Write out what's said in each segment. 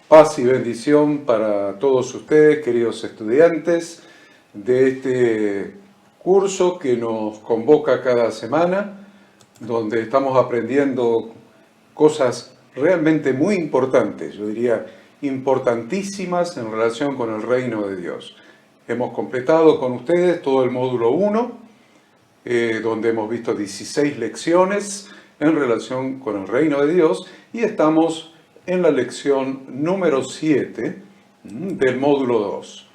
Paz y bendición para todos ustedes, queridos estudiantes, de este curso que nos convoca cada semana, donde estamos aprendiendo cosas realmente muy importantes, yo diría importantísimas en relación con el reino de Dios. Hemos completado con ustedes todo el módulo 1, donde hemos visto 16 lecciones en relación con el reino de Dios, y estamos en la lección número 7 del módulo 2.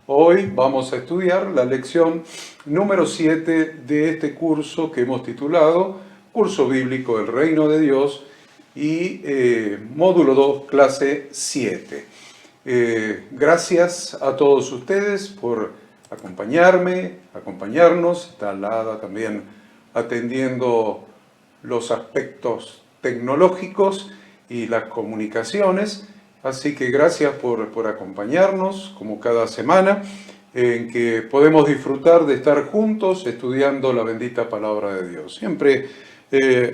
Hoy vamos a estudiar la lección número 7 de este curso que hemos titulado Curso Bíblico del Reino de Dios y módulo 2, clase 7. Gracias a todos ustedes por acompañarnos. Está Alada también atendiendo los aspectos tecnológicos y las comunicaciones, así que gracias por acompañarnos como cada semana, en que podemos disfrutar de estar juntos estudiando la bendita palabra de Dios. Siempre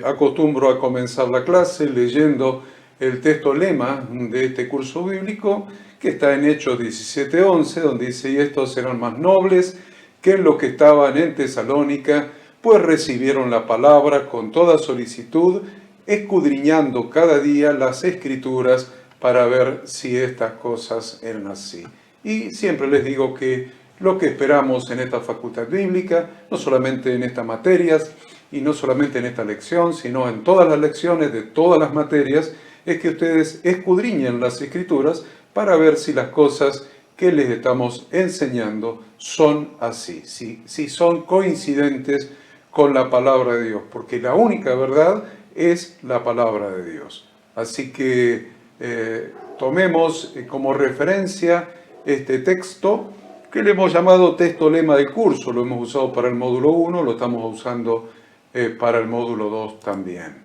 acostumbro a comenzar la clase leyendo el texto lema de este curso bíblico, que está en Hechos 17:11, donde dice: y estos eran más nobles que los que estaban en Tesalónica, pues recibieron la palabra con toda solicitud, escudriñando cada día las Escrituras para ver si estas cosas eran así. Y siempre les digo que lo que esperamos en esta facultad bíblica, no solamente en estas materias y no solamente en esta lección, sino en todas las lecciones de todas las materias, es que ustedes escudriñen las Escrituras para ver si las cosas que les estamos enseñando son así, si son coincidentes con la palabra de Dios, porque la única verdad es la palabra de Dios. Así que tomemos como referencia este texto que le hemos llamado texto lema del curso. Lo hemos usado para el módulo 1, lo estamos usando para el módulo 2 también.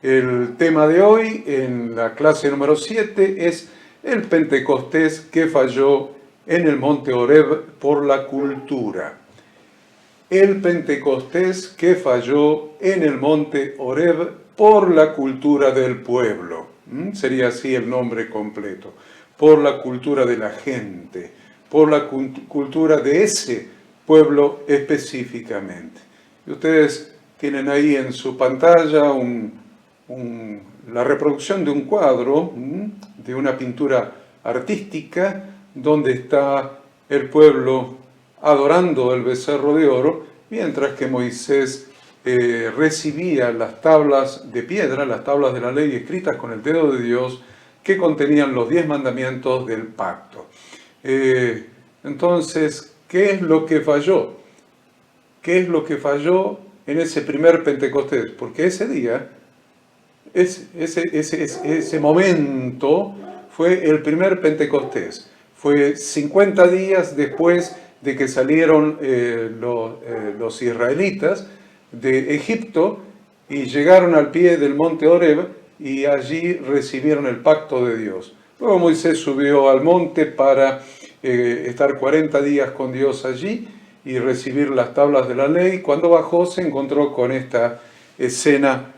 El tema de hoy en la clase número 7 es el Pentecostés que falló en el monte Horeb por la cultura. El Pentecostés que falló en el monte Horeb por la cultura del pueblo. Sería así el nombre completo. Por la cultura de la gente, por la cultura de ese pueblo específicamente. Y ustedes tienen ahí en su pantalla la reproducción de un cuadro, de una pintura artística, donde está el pueblo adorando el becerro de oro, mientras que Moisés recibía las tablas de piedra, las tablas de la ley escritas con el dedo de Dios, que contenían los 10 mandamientos del pacto. Entonces, ¿qué es lo que falló? ¿Qué es lo que falló en ese primer Pentecostés? Porque ese día, ese momento fue el primer Pentecostés. Fue 50 días después de que salieron los israelitas de Egipto y llegaron al pie del monte Horeb y allí recibieron el pacto de Dios. Luego Moisés subió al monte para estar 40 días con Dios allí y recibir las tablas de la ley. Cuando bajó se encontró con esta escena,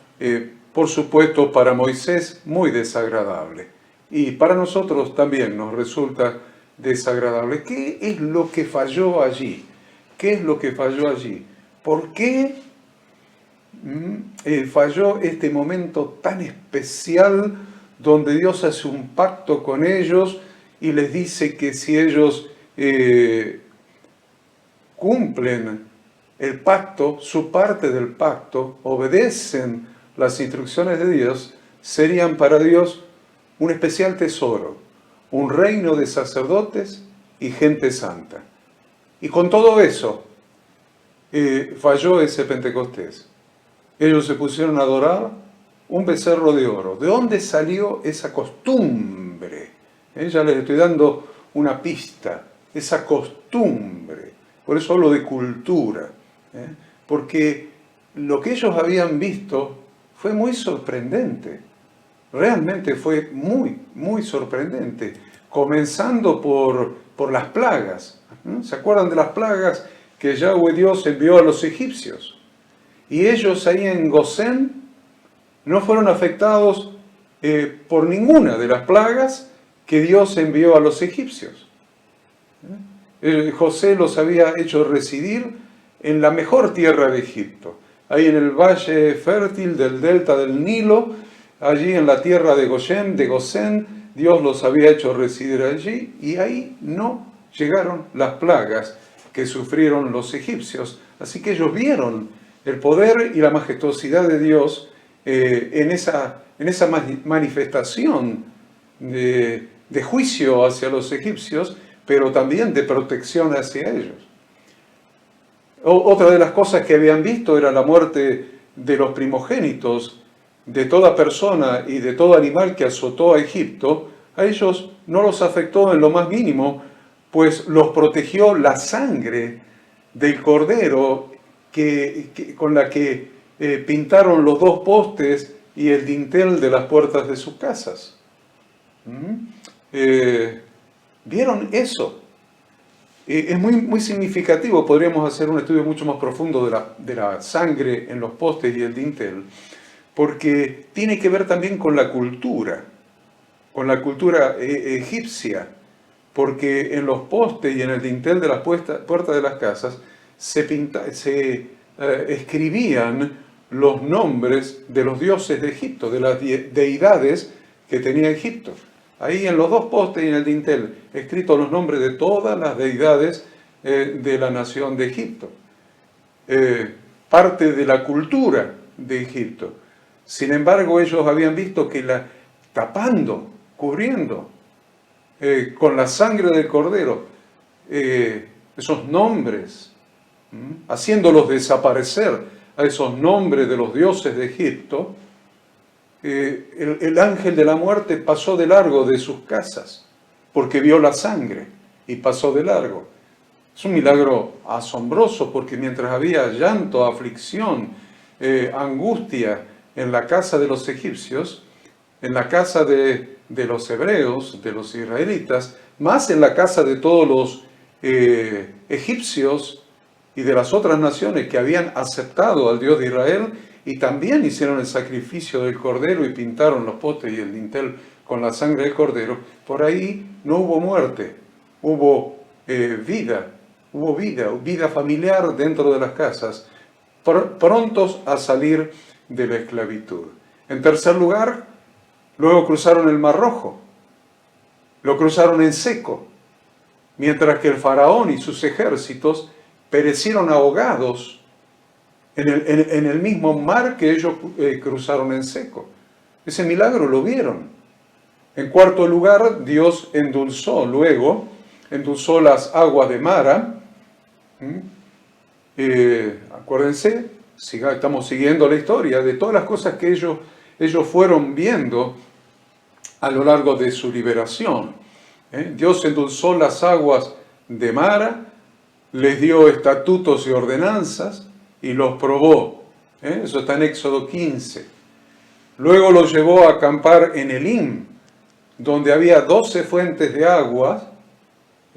por supuesto para Moisés muy desagradable. Y para nosotros también nos resulta desagradable. ¿Qué es lo que falló allí? ¿Qué es lo que falló allí? ¿Por qué falló este momento tan especial donde Dios hace un pacto con ellos y les dice que si ellos cumplen el pacto, su parte del pacto, obedecen las instrucciones de Dios, serían para Dios un especial tesoro, un reino de sacerdotes y gente santa? Y con todo eso falló ese Pentecostés. Ellos se pusieron a adorar un becerro de oro. ¿De dónde salió esa costumbre? Ya les estoy dando una pista, esa costumbre. Por eso hablo de cultura, porque lo que ellos habían visto fue muy sorprendente. Realmente fue muy, muy sorprendente. Comenzando por las plagas. ¿Se acuerdan de las plagas que Yahweh Dios envió a los egipcios? Y ellos ahí en Gosén no fueron afectados por ninguna de las plagas que Dios envió a los egipcios. José los había hecho residir en la mejor tierra de Egipto, ahí en el valle fértil del delta del Nilo, allí en la tierra de Gosén, Dios los había hecho residir allí, y ahí no llegaron las plagas que sufrieron los egipcios. Así que ellos vieron el poder y la majestuosidad de Dios en esa manifestación de juicio hacia los egipcios, pero también de protección hacia ellos. Otra de las cosas que habían visto era la muerte de los primogénitos, de toda persona y de todo animal que azotó a Egipto. A ellos no los afectó en lo más mínimo, pues los protegió la sangre del cordero con la que pintaron los 2 postes y el dintel de las puertas de sus casas. ¿Vieron eso? Es muy significativo. Podríamos hacer un estudio mucho más profundo de la sangre en los postes y el dintel, porque tiene que ver también con la cultura egipcia, porque en los postes y en el dintel de las puertas de las casas se escribían los nombres de los dioses de Egipto, de las deidades que tenía Egipto. Ahí en los 2 postes y en el dintel, escritos los nombres de todas las deidades de la nación de Egipto. Parte de la cultura de Egipto. Sin embargo, ellos habían visto que cubriendo con la sangre del cordero, esos nombres, haciéndolos desaparecer a esos nombres de los dioses de Egipto, el ángel de la muerte pasó de largo de sus casas, porque vio la sangre y pasó de largo. Es un milagro asombroso, porque mientras había llanto, aflicción, angustia en la casa de los egipcios, en la casa de los hebreos, de los israelitas, más en la casa de todos los egipcios y de las otras naciones que habían aceptado al Dios de Israel y también hicieron el sacrificio del cordero y pintaron los postes y el dintel con la sangre del cordero, por ahí no hubo muerte, hubo vida familiar dentro de las casas, prontos a salir de la esclavitud. En tercer lugar, luego cruzaron el Mar Rojo, lo cruzaron en seco, mientras que el faraón y sus ejércitos perecieron ahogados en el mismo mar que ellos cruzaron en seco. Ese milagro lo vieron. En cuarto lugar, Dios endulzó las aguas de Mara. Acuérdense, estamos siguiendo la historia de todas las cosas que ellos fueron viendo a lo largo de su liberación. Dios endulzó las aguas de Mara, les dio estatutos y ordenanzas y los probó. Eso está en Éxodo 15. Luego los llevó a acampar en Elim, donde había 12 fuentes de aguas,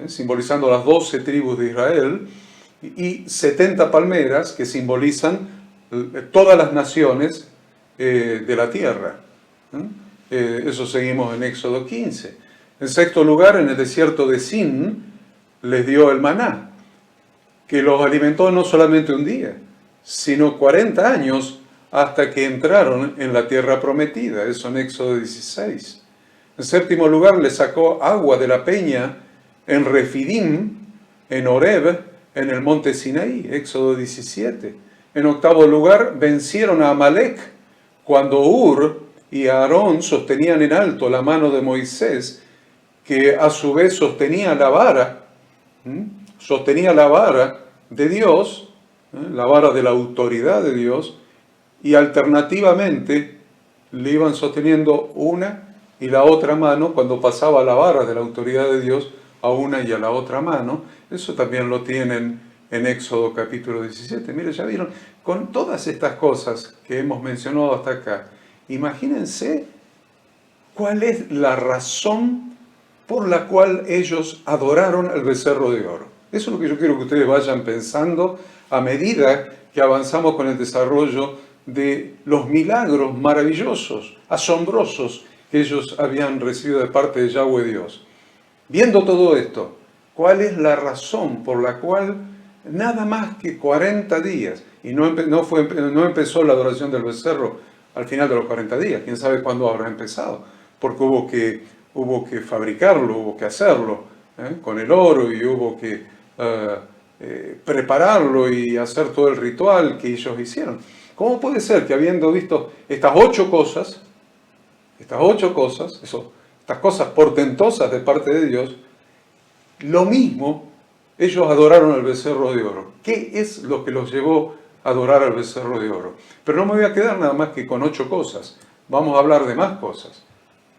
simbolizando las 12 tribus de Israel, y 70 palmeras que simbolizan todas las naciones de la tierra. Eso seguimos en Éxodo 15. En sexto lugar, en el desierto de Sin, les dio el maná, que los alimentó no solamente un día, sino 40 años hasta que entraron en la tierra prometida. Eso en Éxodo 16. En séptimo lugar, les sacó agua de la peña en Refidim, en Horeb, en el monte Sinaí. Éxodo 17. En octavo lugar, vencieron a Amalek cuando Hur y Aarón sostenían en alto la mano de Moisés, que a su vez sostenía la vara de Dios, la vara de la autoridad de Dios, y alternativamente le iban sosteniendo una y la otra mano cuando pasaba la vara de la autoridad de Dios a una y a la otra mano. Eso también lo tienen en Éxodo capítulo 17. Mire, ya vieron, con todas estas cosas que hemos mencionado hasta acá, imagínense cuál es la razón por la cual ellos adoraron al becerro de oro. Eso es lo que yo quiero que ustedes vayan pensando a medida que avanzamos con el desarrollo de los milagros maravillosos, asombrosos, que ellos habían recibido de parte de Yahweh Dios. Viendo todo esto, ¿cuál es la razón por la cual nada más que 40 días, y no empezó la adoración del becerro al final de los 40 días, quién sabe cuándo habrá empezado, porque hubo que fabricarlo, hubo que hacerlo con el oro, y hubo que prepararlo y hacer todo el ritual que ellos hicieron? ¿Cómo puede ser que habiendo visto estas 8 cosas, estas cosas portentosas de parte de Dios, lo mismo ellos adoraron al becerro de oro? ¿Qué es lo que los llevó a adorar al becerro de oro? Pero no me voy a quedar nada más que con 8 cosas. Vamos a hablar de más cosas.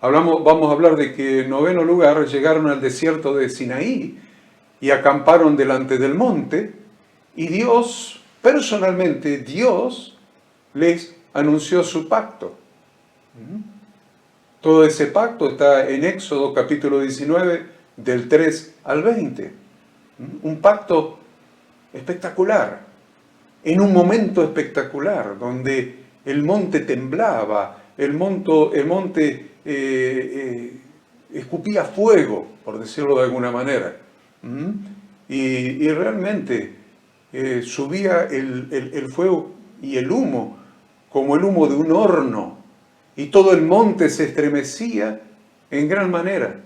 Vamos a hablar de que en 9º lugar llegaron al desierto de Sinaí y acamparon delante del monte, y Dios, personalmente Dios, les anunció su pacto. Todo ese pacto está en Éxodo capítulo 19, del 3 al 20. Un pacto espectacular, en un momento espectacular, donde el monte temblaba, el monte escupía fuego, por decirlo de alguna manera. Y realmente subía el fuego y el humo, como el humo de un horno, y todo el monte se estremecía en gran manera.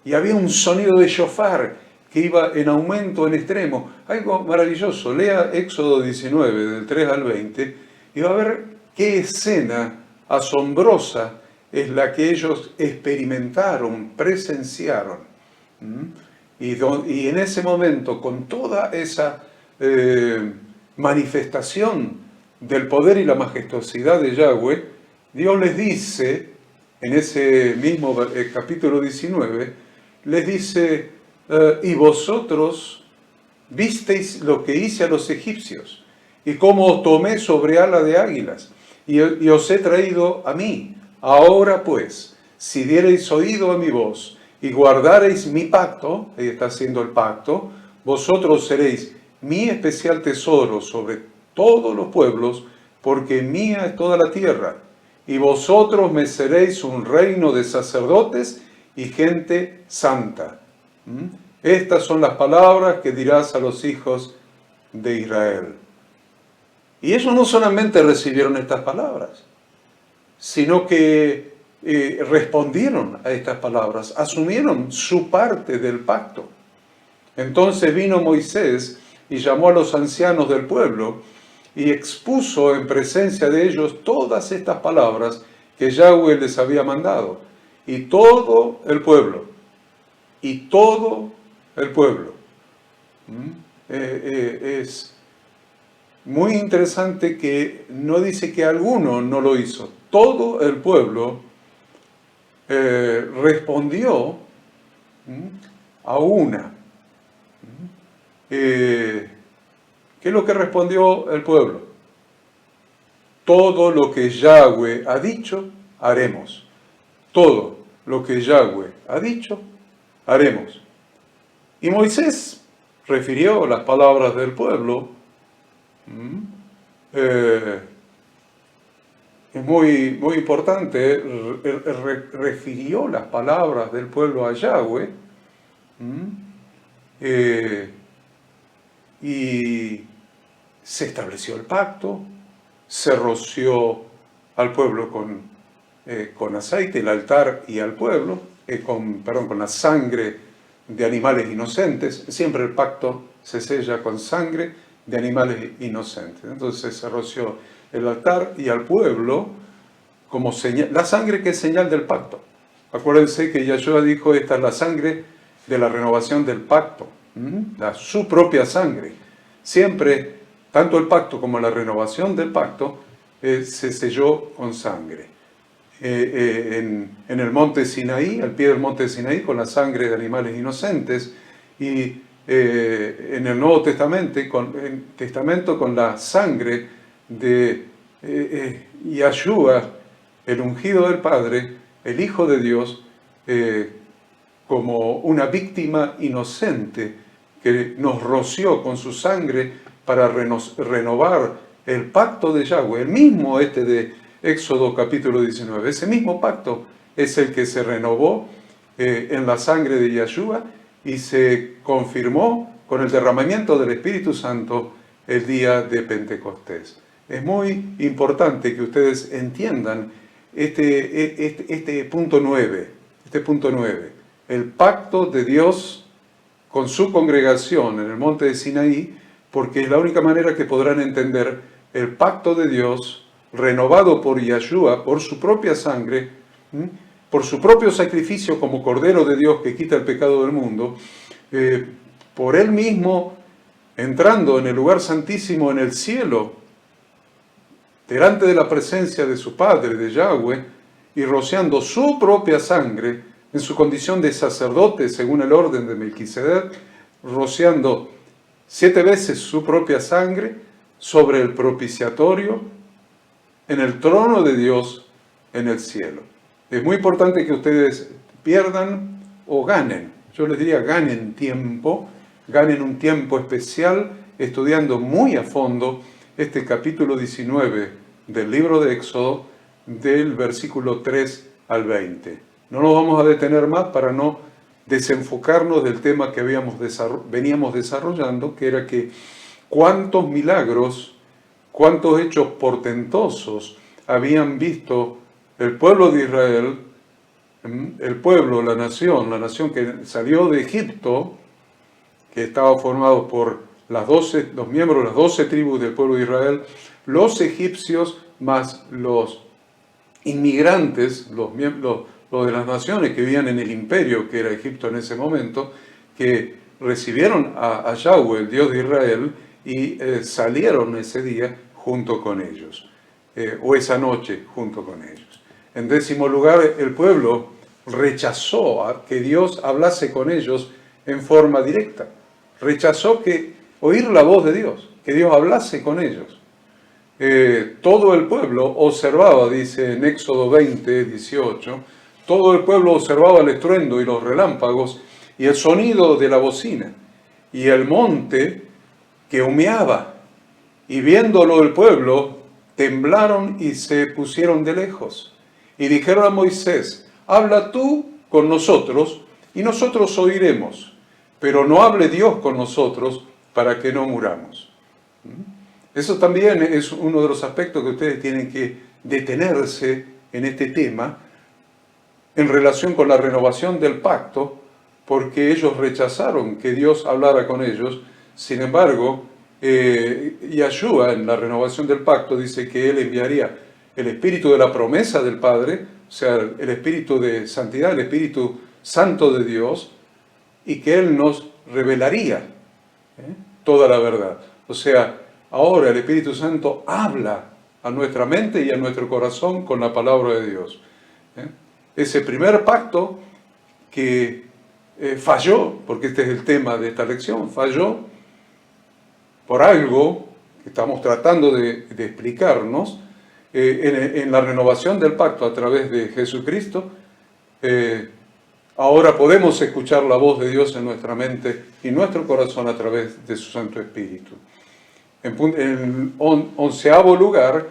Y había un sonido de shofar que iba en aumento en extremo. Algo maravilloso. Lea Éxodo 19, del 3 al 20, y va a ver qué escena asombrosa es la que ellos experimentaron, presenciaron. Y en ese momento, con toda esa manifestación del poder y la majestuosidad de Yahweh, Dios les dice, en ese mismo capítulo 19, les dice: y vosotros visteis lo que hice a los egipcios, y cómo os tomé sobre ala de águilas, y os he traído a mí. Ahora pues, si diereis oído a mi voz, y guardareis mi pacto, ahí está haciendo el pacto, vosotros seréis mi especial tesoro sobre todos los pueblos, porque mía es toda la tierra, y vosotros me seréis un reino de sacerdotes y gente santa. Estas son las palabras que dirás a los hijos de Israel. Y ellos no solamente recibieron estas palabras, sino que respondieron a estas palabras, asumieron su parte del pacto. Entonces vino Moisés y llamó a los ancianos del pueblo y expuso en presencia de ellos todas estas palabras que Yahweh les había mandado. Y todo el pueblo, es muy interesante que no dice que alguno no lo hizo. Todo el pueblo respondió a una. ¿Qué es lo que respondió el pueblo? Todo lo que Yahweh ha dicho, haremos. Todo lo que Yahweh ha dicho, haremos. Y Moisés refirió las palabras del pueblo. Es muy importante, refirió las palabras del pueblo a Yahweh. Y se estableció el pacto, se roció al pueblo con aceite, el altar y al pueblo, con la sangre de animales inocentes. Siempre el pacto se sella con sangre de animales inocentes. Entonces se roció el altar y al pueblo como señal, la sangre que es señal del pacto. Acuérdense que Yahshua dijo: esta es la sangre de la renovación del pacto, su propia sangre. Siempre, tanto el pacto como la renovación del pacto, se selló con sangre. En el monte Sinaí, al pie del monte Sinaí, con la sangre de animales inocentes, y en el Nuevo Testamento con la sangre de Yahshua, el ungido del Padre, el Hijo de Dios, como una víctima inocente que nos roció con su sangre para renovar el pacto de Yahweh, el mismo de Éxodo capítulo 19, ese mismo pacto es el que se renovó en la sangre de Yeshua y se confirmó con el derramamiento del Espíritu Santo el día de Pentecostés. Es muy importante que ustedes entiendan este punto 9, el pacto de Dios con su congregación en el monte de Sinaí, porque es la única manera que podrán entender el pacto de Dios renovado por Yeshua, por su propia sangre, por su propio sacrificio como Cordero de Dios que quita el pecado del mundo, por Él mismo entrando en el lugar santísimo en el cielo, delante de la presencia de su Padre, de Yahweh, y rociando su propia sangre en su condición de sacerdote, según el orden de Melquisedec, rociando 7 veces su propia sangre sobre el propiciatorio, en el trono de Dios en el cielo. Es muy importante que ustedes pierdan o ganen, yo les diría ganen tiempo, ganen un tiempo especial estudiando muy a fondo este capítulo 19 del libro de Éxodo, del versículo 3 al 20. No nos vamos a detener más para no desenfocarnos del tema que veníamos desarrollando, que era que cuántos milagros, cuántos hechos portentosos habían visto el pueblo de Israel, el pueblo, la nación que salió de Egipto, que estaba formado por los miembros de las 12 tribus del pueblo de Israel, los egipcios más los inmigrantes, los de las naciones que vivían en el imperio que era Egipto en ese momento, que recibieron a Yahweh, el Dios de Israel, y salieron ese día junto con ellos, o esa noche junto con ellos. En 10º lugar, el pueblo rechazó a que Dios hablase con ellos en forma directa. Rechazó oír la voz de Dios, que Dios hablase con ellos. Todo el pueblo observaba, dice en Éxodo 20, 18, todo el pueblo observaba el estruendo y los relámpagos y el sonido de la bocina y el monte que humeaba. Y viéndolo el pueblo, temblaron y se pusieron de lejos. Y dijeron a Moisés, habla tú con nosotros y nosotros oiremos, pero no hable Dios con nosotros para que no muramos. Eso también es uno de los aspectos que ustedes tienen que detenerse en este tema en relación con la renovación del pacto, porque ellos rechazaron que Dios hablara con ellos. Sin embargo, Yeshua en la renovación del pacto dice que Él enviaría el espíritu de la promesa del Padre, o sea, el espíritu de santidad, el Espíritu Santo de Dios, y que Él nos revelaría toda la verdad. O sea, ahora el Espíritu Santo habla a nuestra mente y a nuestro corazón con la palabra de Dios. Ese primer pacto que falló, porque este es el tema de esta lección, falló por algo que estamos tratando de explicarnos en la renovación del pacto a través de Jesucristo. Ahora podemos escuchar la voz de Dios en nuestra mente y nuestro corazón a través de su Santo Espíritu. En 11º lugar,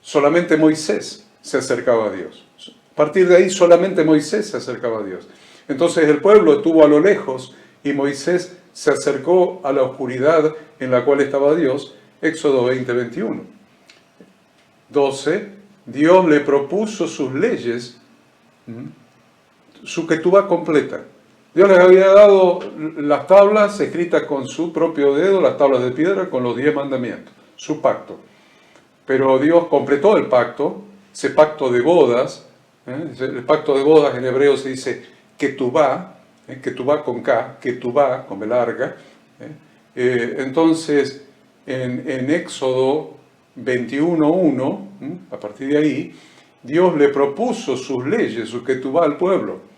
solamente Moisés se acercaba a Dios. A partir de ahí, solamente Moisés se acercaba a Dios. Entonces el pueblo estuvo a lo lejos y Moisés se acercó a la oscuridad en la cual estaba Dios. Éxodo 20, 21. 12. Dios le propuso sus leyes, su ketubá completa. Dios les había dado las tablas escritas con su propio dedo, las tablas de piedra con los 10 mandamientos, su pacto. Pero Dios completó el pacto, ese pacto de bodas. El pacto de bodas en hebreo se dice ketubá, ketubá con K, ketubá con B larga. Entonces, en Éxodo 21:1, a partir de ahí, Dios le propuso sus leyes, su ketubá al pueblo.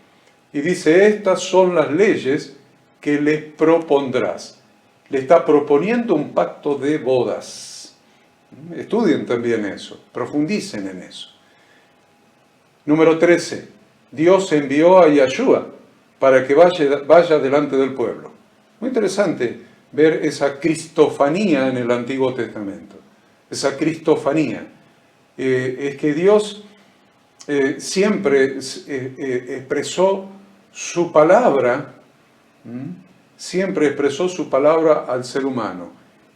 Y dice, estas son las leyes que les propondrás. Le está proponiendo un pacto de bodas. Estudien también eso, profundicen en eso. Número 13. Dios envió a Yeshua para que vaya delante del pueblo. Muy interesante ver esa cristofanía en el Antiguo Testamento. Esa cristofanía. Es que Dios siempre expresó su palabra, siempre expresó su palabra al ser humano.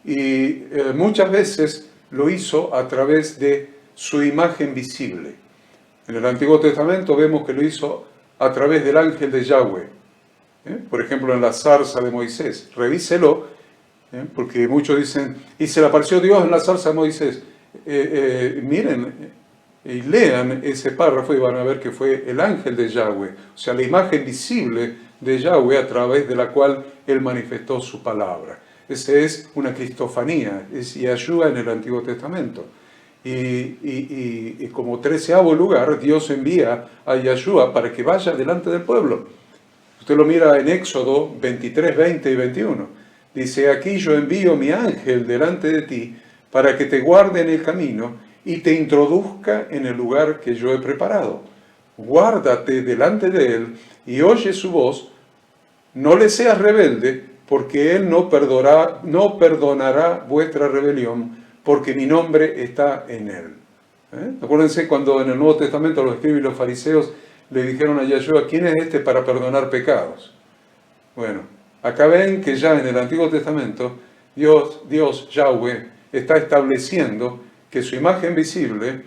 Y muchas veces lo hizo a través de su imagen visible. En el Antiguo Testamento vemos que lo hizo a través del ángel de Yahweh. Por ejemplo, en la zarza de Moisés. Revíselo, porque muchos dicen, y se le apareció Dios en la zarza de Moisés. Miren y lean ese párrafo y van a ver que fue el ángel de Yahweh, o sea, la imagen visible de Yahweh a través de la cual Él manifestó su palabra. Esa es una cristofanía, es Yahshua en el Antiguo Testamento. Y como 13º lugar, Dios envía a Yahshua para que vaya delante del pueblo. Usted lo mira en Éxodo 23, 20 y 21. Dice, aquí yo envío mi ángel delante de ti para que te guarde en el camino y te introduzca en el lugar que yo he preparado. Guárdate delante de él y oye su voz, no le seas rebelde, porque él no perdonará vuestra rebelión, porque mi nombre está en él. Acuérdense cuando en el Nuevo Testamento los escribas y los fariseos le dijeron a Yahshua, ¿quién es este para perdonar pecados? Bueno, acá ven que ya en el Antiguo Testamento Dios Yahweh, está estableciendo que su imagen visible,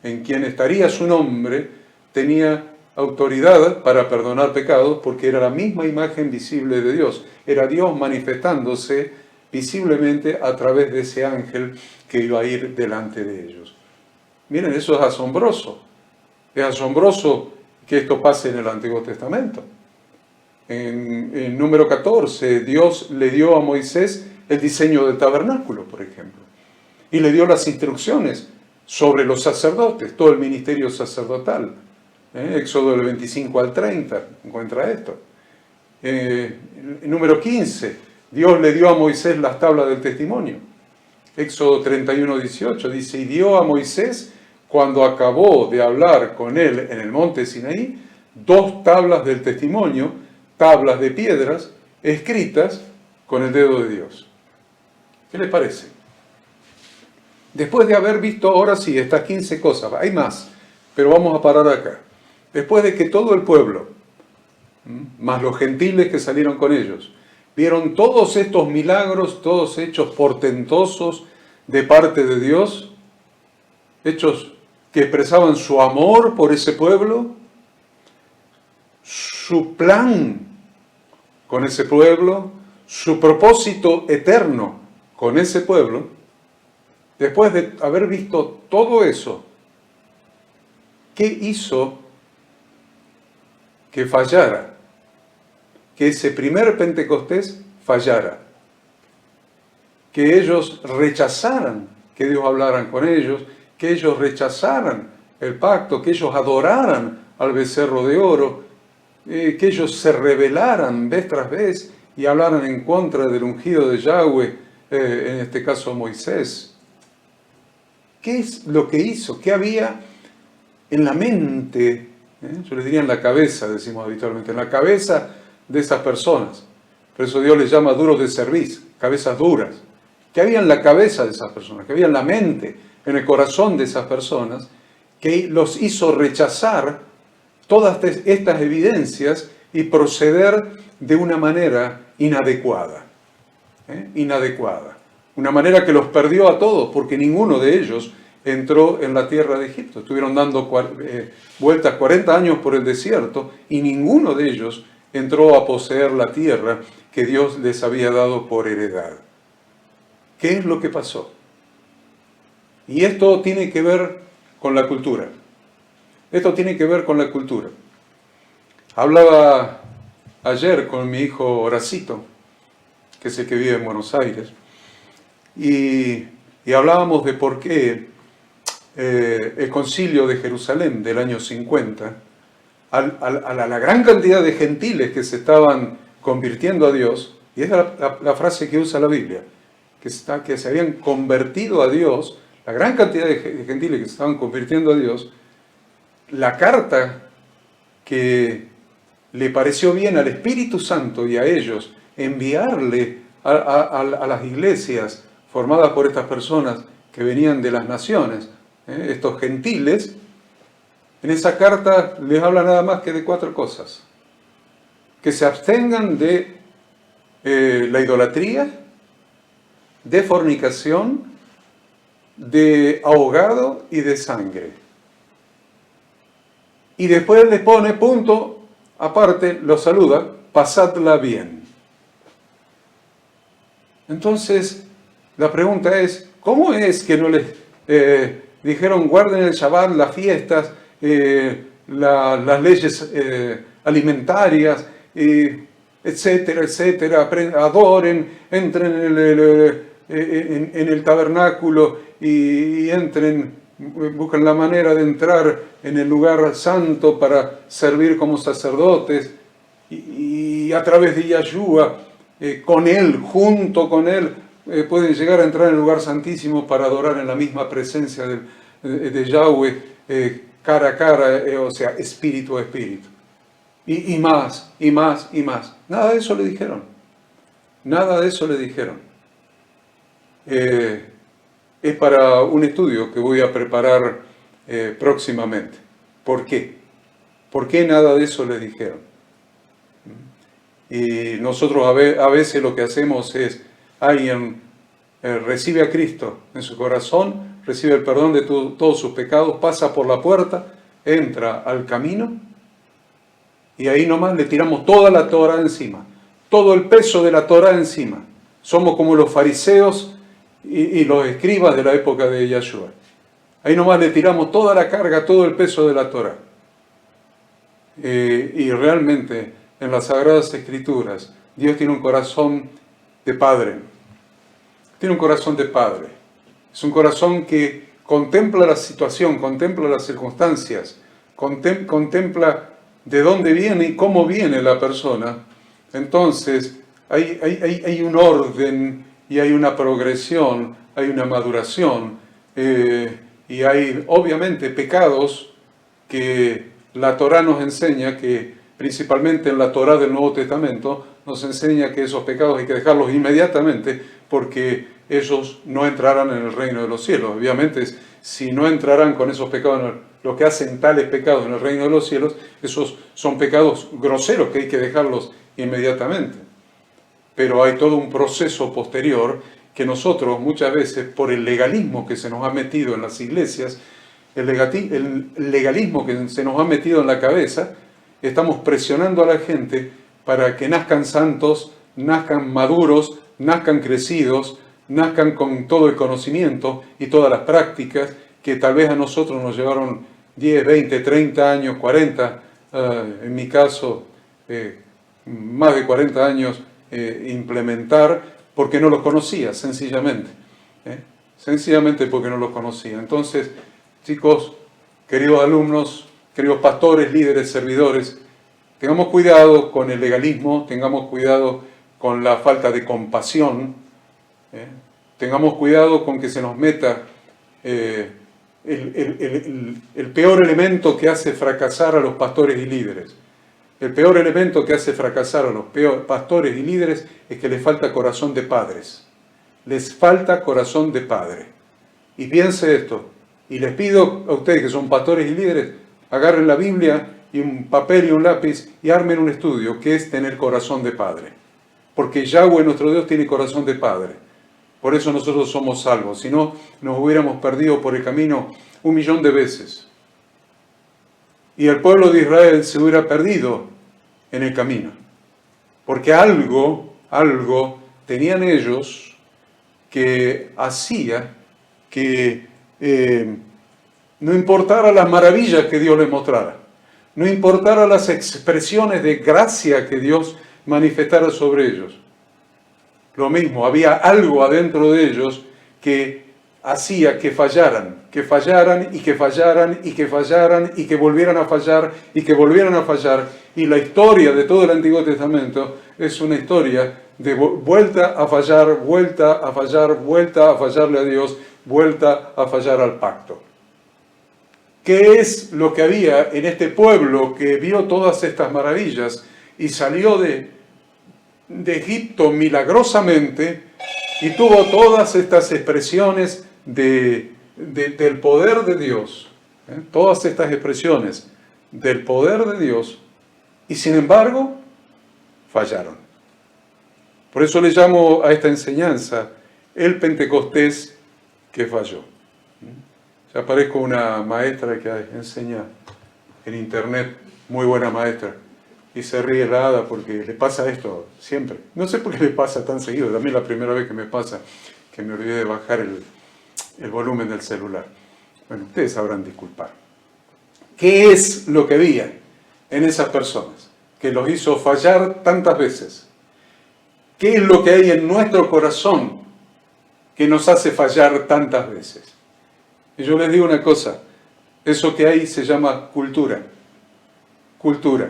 en quien estaría su nombre, tenía autoridad para perdonar pecados, porque era la misma imagen visible de Dios. Era Dios manifestándose visiblemente a través de ese ángel que iba a ir delante de ellos. Miren, eso es asombroso. Es asombroso que esto pase en el Antiguo Testamento. En número 14, Dios le dio a Moisés el diseño del tabernáculo, por ejemplo, y le dio las instrucciones sobre los sacerdotes, todo el ministerio sacerdotal. Éxodo del 25 al 30 encuentra esto. Número 15, Dios le dio a Moisés las tablas del testimonio. Éxodo 31, 18 dice, y dio a Moisés, cuando acabó de hablar con él en el monte Sinaí, 2 tablas del testimonio, tablas de piedras, escritas con el dedo de Dios. ¿Qué les parece? Después de haber visto, ahora sí, estas 15 cosas, hay más, pero vamos a parar acá. Después de que todo el pueblo, más los gentiles que salieron con ellos, vieron todos estos milagros, todos hechos portentosos de parte de Dios, hechos que expresaban su amor por ese pueblo, su plan con ese pueblo, su propósito eterno con ese pueblo, después de haber visto todo eso, ¿qué hizo que fallara? Que ese primer Pentecostés fallara. Que ellos rechazaran que Dios hablara con ellos, que ellos rechazaran el pacto, que ellos adoraran al becerro de oro, que ellos se rebelaran vez tras vez y hablaran en contra del ungido de Yahweh, en este caso Moisés. ¿Qué es lo que hizo? ¿Qué había en la mente? Yo les diría en la cabeza, decimos habitualmente, en la cabeza de esas personas. Por eso Dios les llama duros de cerviz, cabezas duras. ¿Qué había en la cabeza de esas personas? ¿Qué había en la mente, en el corazón de esas personas, que los hizo rechazar todas estas evidencias y proceder de una manera inadecuada? Inadecuada. Una manera que los perdió a todos, porque ninguno de ellos entró en la tierra de Egipto. Estuvieron dando vueltas 40 años por el desierto y ninguno de ellos entró a poseer la tierra que Dios les había dado por heredad. ¿Qué es lo que pasó? Y esto tiene que ver con la cultura. Esto tiene que ver con la cultura. Hablaba ayer con mi hijo Horacito, que es el que vive en Buenos Aires, y hablábamos de por qué el concilio de Jerusalén del año 50, a la gran cantidad de gentiles que se estaban convirtiendo a Dios, y es la frase que usa la Biblia, que se habían convertido a Dios, la gran cantidad de gentiles que se estaban convirtiendo a Dios, la carta que le pareció bien al Espíritu Santo y a ellos enviarle a las iglesias formadas por estas personas que venían de las naciones, estos gentiles, En esa carta les habla nada más que de 4 cosas. Que se abstengan de la idolatría, de fornicación, de ahogado y de sangre. Y después les pone punto aparte, los saluda, pasadla bien. Entonces, la pregunta es, ¿cómo es que no les dijeron guarden el Shabbat, las fiestas, las leyes alimentarias, etcétera, etcétera, adoren, entren en el tabernáculo y entren, buscan la manera de entrar en el lugar santo para servir como sacerdotes y a través de Yahshua, con él, junto con él, pueden llegar a entrar en el lugar santísimo para adorar en la misma presencia de Yahweh, cara a cara, o sea, espíritu a espíritu. Y más, y más, y más. Nada de eso le dijeron. Nada de eso le dijeron. Es para un estudio que voy a preparar próximamente. ¿Por qué? ¿Por qué nada de eso le dijeron? Y nosotros a veces lo que hacemos es, alguien recibe a Cristo en su corazón, recibe el perdón de todos sus pecados, pasa por la puerta, entra al camino, y ahí nomás le tiramos toda la Torah encima, todo el peso de la Torah encima. Somos como los fariseos y los escribas de la época de Yahshua. Ahí nomás le tiramos toda la carga, todo el peso de la Torah. Y realmente en las Sagradas Escrituras Dios tiene un corazón de Padre. Tiene un corazón de Padre. Es un corazón que contempla la situación, contempla las circunstancias, contempla de dónde viene y cómo viene la persona. Entonces hay un orden y hay una progresión, hay una maduración, y hay obviamente pecados que la Torá nos enseña, que principalmente en la Torá del Nuevo Testamento nos enseña que esos pecados hay que dejarlos inmediatamente porque ellos no entrarán en el reino de los cielos. Obviamente, si no entrarán con esos pecados, lo que hacen tales pecados en el reino de los cielos, esos son pecados groseros que hay que dejarlos inmediatamente. Pero hay todo un proceso posterior que nosotros muchas veces, por el legalismo que se nos ha metido en las iglesias, el legalismo que se nos ha metido en la cabeza, estamos presionando a la gente para que nazcan santos, nazcan maduros, nazcan crecidos, nazcan con todo el conocimiento y todas las prácticas que tal vez a nosotros nos llevaron 10, 20, 30 años, 40, en mi caso más de 40 años implementar porque no los conocía, sencillamente. Sencillamente porque no los conocía. Entonces, chicos, queridos alumnos, queridos pastores, líderes, servidores, tengamos cuidado con el legalismo, tengamos cuidado con la falta de compasión, tengamos cuidado con que se nos meta el peor elemento que hace fracasar a los pastores y líderes. El peor elemento que hace fracasar a los pastores y líderes es que les falta corazón de padres. Les falta corazón de padre. Y piense esto, y les pido a ustedes que son pastores y líderes, agarren la Biblia y un papel y un lápiz y armen un estudio, que es tener corazón de padre. Porque Yahweh, nuestro Dios, tiene corazón de padre. Por eso nosotros somos salvos. Si no, nos hubiéramos perdido por el camino 1.000.000 de veces. Y el pueblo de Israel se hubiera perdido en el camino. Porque algo tenían ellos que hacía que no importara las maravillas que Dios les mostrara, no importara las expresiones de gracia que Dios manifestara sobre ellos. Lo mismo, había algo adentro de ellos que hacía que fallaran y que fallaran y que fallaran y que volvieran a fallar y que volvieran a fallar. Y la historia de todo el Antiguo Testamento es una historia de vuelta a fallar, vuelta a fallar, vuelta a fallarle a Dios, vuelta a fallar al pacto. ¿Qué es lo que había en este pueblo que vio todas estas maravillas y salió de Egipto milagrosamente y tuvo todas estas expresiones del poder de Dios? Todas estas expresiones del poder de Dios, y sin embargo, fallaron. Por eso le llamo a esta enseñanza el Pentecostés que falló. Ya parezco una maestra que enseña en internet, muy buena maestra, y se ríe helada porque le pasa esto siempre. No sé por qué le pasa tan seguido, también la primera vez que me pasa, que me olvidé de bajar el volumen del celular. Bueno, ustedes sabrán disculpar. ¿Qué es lo que había en esas personas que los hizo fallar tantas veces? ¿Qué es lo que hay en nuestro corazón que nos hace fallar tantas veces? Y yo les digo una cosa, eso que hay se llama cultura. Cultura.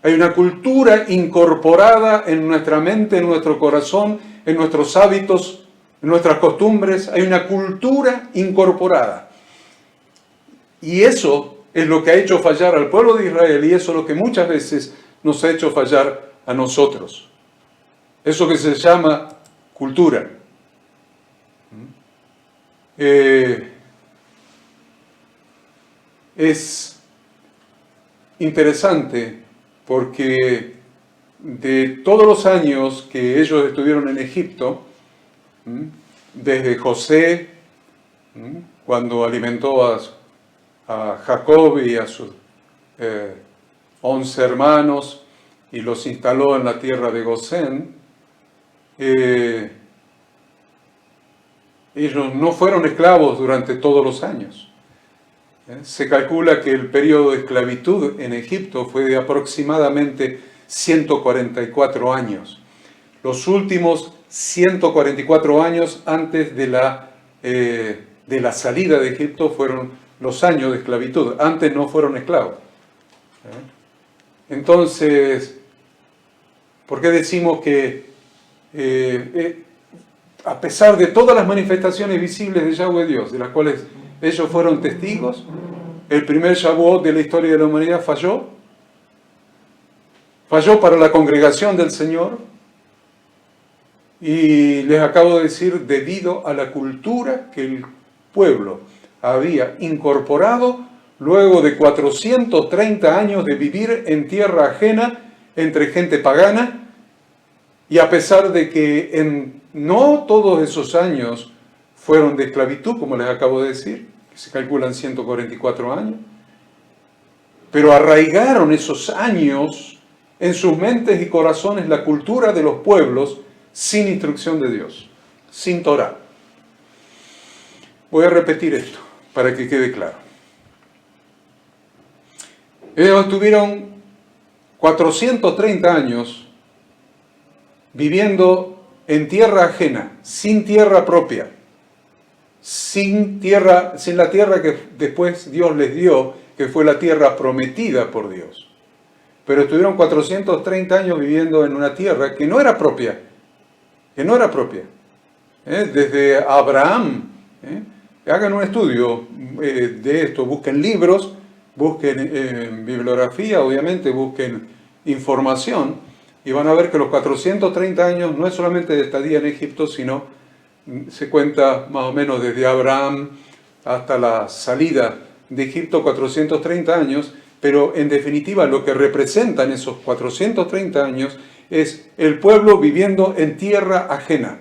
Hay una cultura incorporada en nuestra mente, en nuestro corazón, en nuestros hábitos, en nuestras costumbres. Hay una cultura incorporada. Y eso es lo que ha hecho fallar al pueblo de Israel y eso es lo que muchas veces nos ha hecho fallar a nosotros. Eso que se llama cultura. Es interesante porque de todos los años que ellos estuvieron en Egipto, desde José, cuando alimentó a Jacob y a sus 11 hermanos y los instaló en la tierra de Gosén, ellos no fueron esclavos durante todos los años. Se calcula que el periodo de esclavitud en Egipto fue de aproximadamente 144 años. Los últimos 144 años antes de la salida de Egipto fueron los años de esclavitud. Antes no fueron esclavos. Entonces, ¿por qué decimos que a pesar de todas las manifestaciones visibles de Yahweh Dios, de las cuales ellos fueron testigos, el primer Shavuot de la historia de la humanidad falló? Falló para la congregación del Señor. Y les acabo de decir, debido a la cultura que el pueblo había incorporado luego de 430 años de vivir en tierra ajena, entre gente pagana, y a pesar de que no todos esos años fueron de esclavitud, como les acabo de decir, que se calculan 144 años, pero arraigaron esos años en sus mentes y corazones la cultura de los pueblos sin instrucción de Dios, sin Torah. Voy a repetir esto para que quede claro. Ellos estuvieron 430 años viviendo en tierra ajena, sin tierra propia, sin la tierra que después Dios les dio, que fue la tierra prometida por Dios. Pero estuvieron 430 años viviendo en una tierra que no era propia, Desde Abraham, hagan un estudio de esto, busquen libros, busquen bibliografía, obviamente, busquen información, y van a ver que los 430 años no es solamente de estadía en Egipto, sino se cuenta más o menos desde Abraham hasta la salida de Egipto, 430 años, pero en definitiva lo que representan esos 430 años es el pueblo viviendo en tierra ajena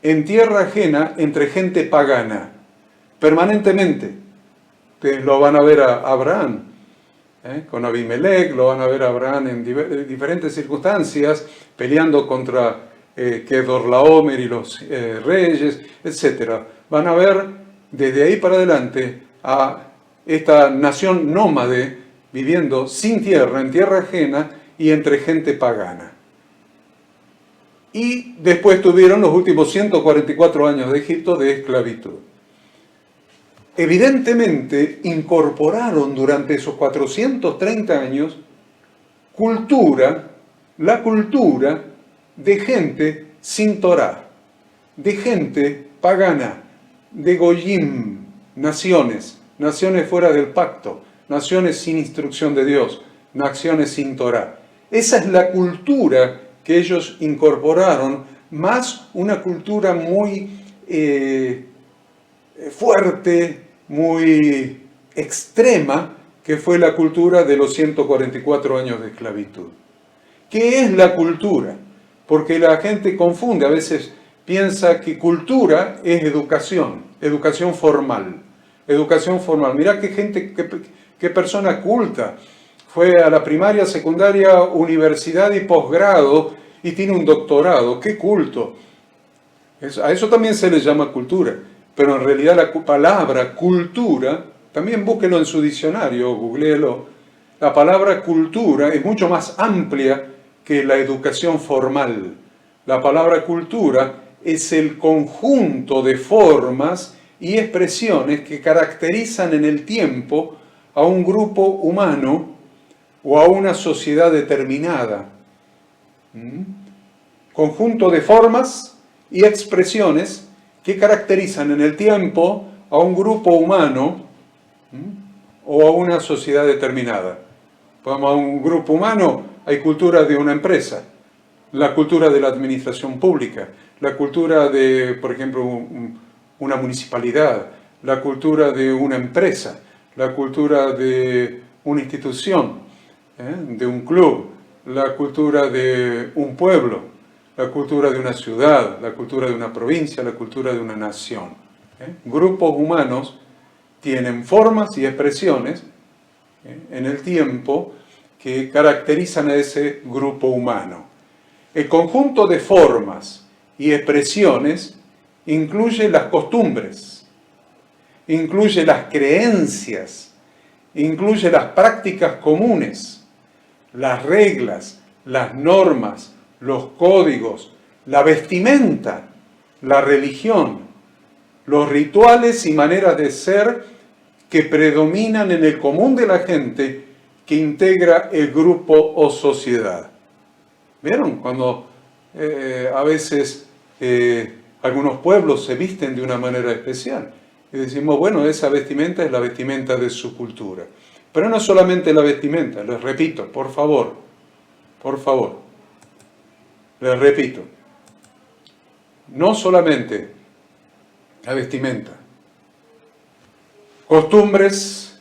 entre gente pagana, permanentemente. Ustedes lo van a ver a Abraham, con Abimelech, lo van a ver a Abraham en diferentes circunstancias, peleando contra Kedorlaomer y los reyes, etc. Van a ver desde ahí para adelante a esta nación nómade viviendo sin tierra, en tierra ajena y entre gente pagana. Y después tuvieron los últimos 144 años de Egipto de esclavitud. Evidentemente incorporaron durante esos 430 años la cultura de gente sin Torah, de gente pagana, de Goyim, naciones fuera del pacto, naciones sin instrucción de Dios, naciones sin Torah. Esa es la cultura que ellos incorporaron, más una cultura muy fuerte, muy extrema que fue la cultura de los 144 años de esclavitud. ¿Qué es la cultura? Porque la gente confunde, a veces piensa que cultura es educación, educación formal. Educación formal. Mirá qué gente, qué persona culta. Fue a la primaria, secundaria, universidad y posgrado y tiene un doctorado. ¡Qué culto! A eso también se le llama cultura. Pero en realidad la palabra cultura, también búsquelo en su diccionario, googleelo. La palabra cultura es mucho más amplia que la educación formal. La palabra cultura es el conjunto de formas y expresiones que caracterizan en el tiempo a un grupo humano o a una sociedad determinada. Conjunto de formas y expresiones que caracterizan en el tiempo a un grupo humano o a una sociedad determinada. Vamos a un grupo humano, hay cultura de una empresa, la cultura de la administración pública, la cultura de, por ejemplo, una municipalidad, la cultura de una empresa, la cultura de una institución, de un club, la cultura de un pueblo, la cultura de una ciudad, la cultura de una provincia, la cultura de una nación. Grupos humanos tienen formas y expresiones en el tiempo que caracterizan a ese grupo humano. El conjunto de formas y expresiones incluye las costumbres, incluye las creencias, incluye las prácticas comunes, las reglas, las normas, los códigos, la vestimenta, la religión, los rituales y maneras de ser que predominan en el común de la gente que integra el grupo o sociedad. ¿Vieron? Cuando a veces algunos pueblos se visten de una manera especial y decimos, bueno, esa vestimenta es la vestimenta de su cultura. Pero no solamente la vestimenta, les repito, por favor, les repito, no solamente la vestimenta, costumbres,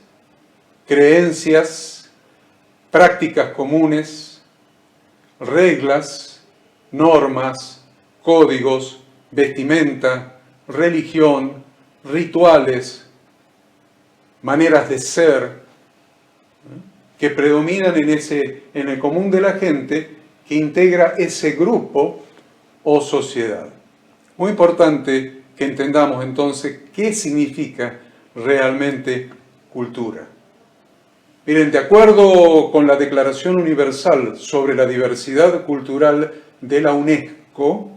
creencias, prácticas comunes, reglas, normas, códigos, vestimenta, religión, rituales, maneras de ser, que predominan en el común de la gente que integra ese grupo o sociedad. Muy importante que entendamos entonces qué significa realmente cultura. Miren, de acuerdo con la Declaración Universal sobre la Diversidad Cultural de la UNESCO,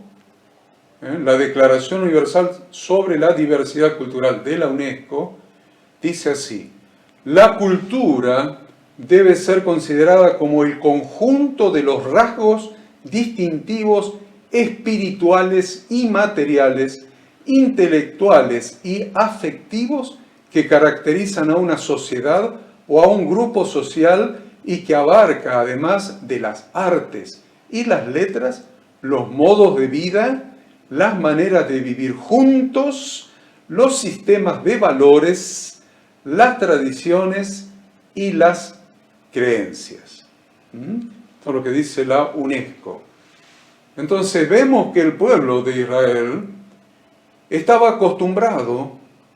la Declaración Universal sobre la Diversidad Cultural de la UNESCO, dice así: la cultura debe ser considerada como el conjunto de los rasgos distintivos espirituales y materiales, intelectuales y afectivos que caracterizan a una sociedad o a un grupo social y que abarca, además de las artes y las letras, los modos de vida, las maneras de vivir juntos, los sistemas de valores, las tradiciones y las creencias. Esto es lo que dice la UNESCO. Entonces vemos que el pueblo de Israel estaba acostumbrado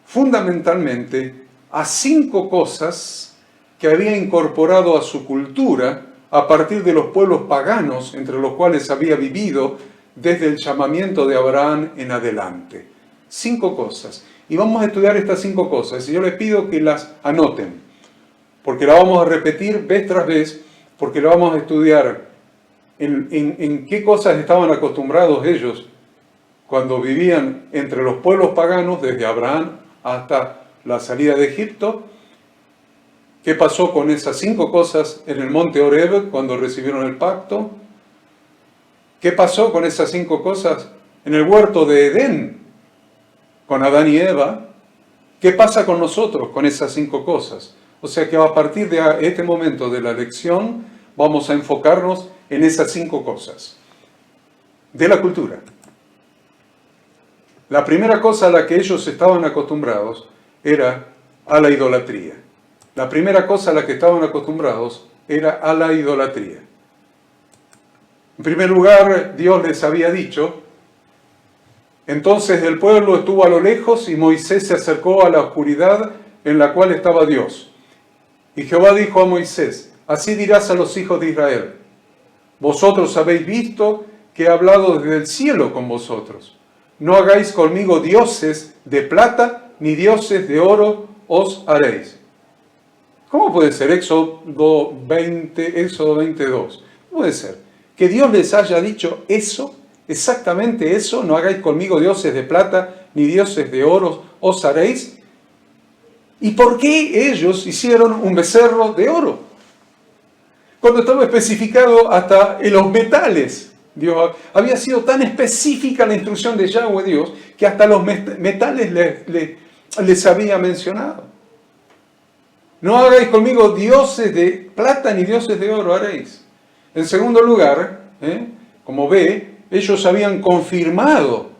fundamentalmente a 5 cosas que había incorporado a su cultura a partir de los pueblos paganos entre los cuales había vivido desde el llamamiento de Abraham en adelante. 5 cosas. Y vamos a estudiar estas 5 cosas. Y yo les pido que las anoten, porque la vamos a repetir vez tras vez, porque la vamos a estudiar en qué cosas estaban acostumbrados ellos cuando vivían entre los pueblos paganos, desde Abraham hasta la salida de Egipto. ¿Qué pasó con esas 5 cosas en el monte Horeb cuando recibieron el pacto? ¿Qué pasó con esas 5 cosas en el huerto de Edén con Adán y Eva? ¿Qué pasa con nosotros con esas 5 cosas? O sea que a partir de este momento de la lección vamos a enfocarnos en esas 5 cosas de la cultura. La primera cosa a la que ellos estaban acostumbrados era a la idolatría. La primera cosa a la que estaban acostumbrados era a la idolatría. En primer lugar, Dios les había dicho: entonces el pueblo estuvo a lo lejos y Moisés se acercó a la oscuridad en la cual estaba Dios. Y Jehová dijo a Moisés: así dirás a los hijos de Israel: vosotros habéis visto que he hablado desde el cielo con vosotros. No hagáis conmigo dioses de plata, ni dioses de oro os haréis. ¿Cómo puede ser? Éxodo 22. ¿Cómo puede ser que Dios les haya dicho eso, exactamente eso? No hagáis conmigo dioses de plata, ni dioses de oro os haréis. ¿Y por qué ellos hicieron un becerro de oro? Cuando estaba especificado hasta en los metales. Dios había sido tan específica la instrucción de Yahweh Dios, que hasta los metales les había mencionado. No hagáis conmigo dioses de plata ni dioses de oro haréis. En segundo lugar, como ve, ellos habían confirmado.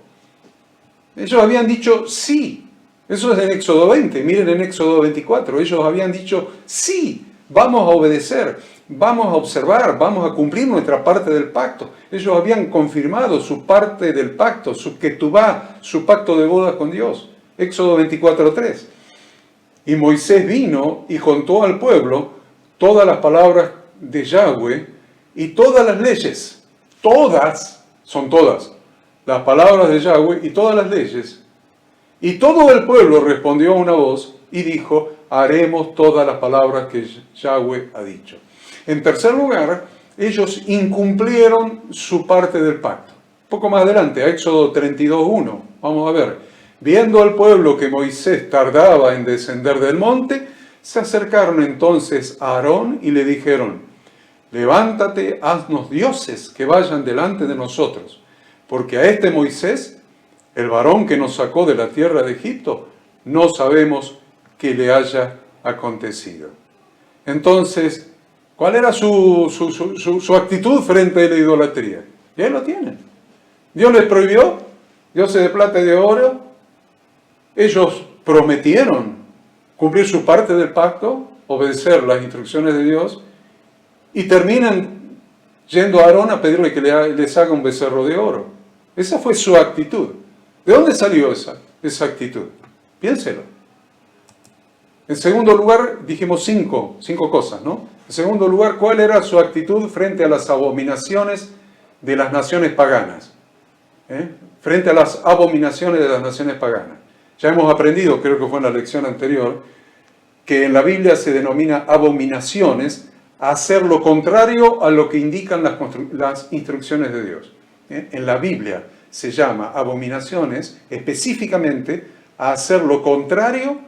Ellos habían dicho sí. Eso es en Éxodo 20. Miren en Éxodo 24. Ellos habían dicho sí, vamos a obedecer, vamos a observar, vamos a cumplir nuestra parte del pacto. Ellos habían confirmado su parte del pacto, su ketubá, su pacto de bodas con Dios. Éxodo 24:3. Y Moisés vino y contó al pueblo todas las palabras de Yahweh y todas las leyes. Todas, son todas, las palabras de Yahweh y todas las leyes. Y todo el pueblo respondió a una voz y dijo: haremos todas las palabras que Yahweh ha dicho. En tercer lugar, ellos incumplieron su parte del pacto. Un poco más adelante, a Éxodo 32:1, vamos a ver. Viendo al pueblo que Moisés tardaba en descender del monte, se acercaron entonces a Aarón y le dijeron: levántate, haznos dioses que vayan delante de nosotros, porque a este Moisés, el varón que nos sacó de la tierra de Egipto, no sabemos qué le haya acontecido. Entonces, ¿cuál era su actitud frente a la idolatría? Y ahí lo tienen. Dios les prohibió dioses de plata y de oro. Ellos prometieron cumplir su parte del pacto, obedecer las instrucciones de Dios, y terminan yendo a Aarón a pedirle que les haga un becerro de oro. Esa fue su actitud. ¿De dónde salió esa actitud? Piénselo. En segundo lugar, dijimos cinco cosas, ¿no? En segundo lugar, ¿cuál era su actitud frente a las abominaciones de las naciones paganas? Frente a las abominaciones de las naciones paganas. Ya hemos aprendido, creo que fue en la lección anterior, que en la Biblia se denomina abominaciones a hacer lo contrario a lo que indican las instrucciones de Dios. En la Biblia se llama abominaciones específicamente a hacer lo contrario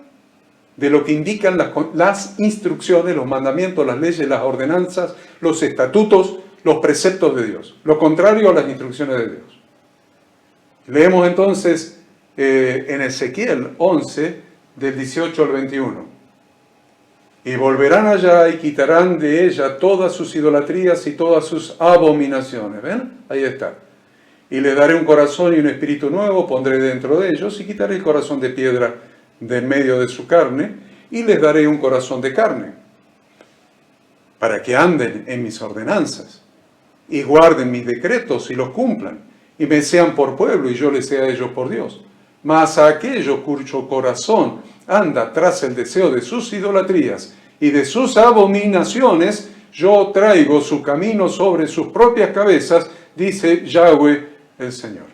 de lo que indican las instrucciones, los mandamientos, las leyes, las ordenanzas, los estatutos, los preceptos de Dios. Lo contrario a las instrucciones de Dios. Leemos entonces en Ezequiel 11, del 18 al 21. Y volverán allá y quitarán de ella todas sus idolatrías y todas sus abominaciones. ¿Ven? Ahí está. Y les daré un corazón y un espíritu nuevo, pondré dentro de ellos, y quitaré el corazón de piedra de en medio de su carne, y les daré un corazón de carne, para que anden en mis ordenanzas, y guarden mis decretos y los cumplan, y me sean por pueblo, y yo les sea a ellos por Dios. Mas a aquellos cuyo corazón anda tras el deseo de sus idolatrías y de sus abominaciones, yo traigo su camino sobre sus propias cabezas, dice Yahweh el Señor.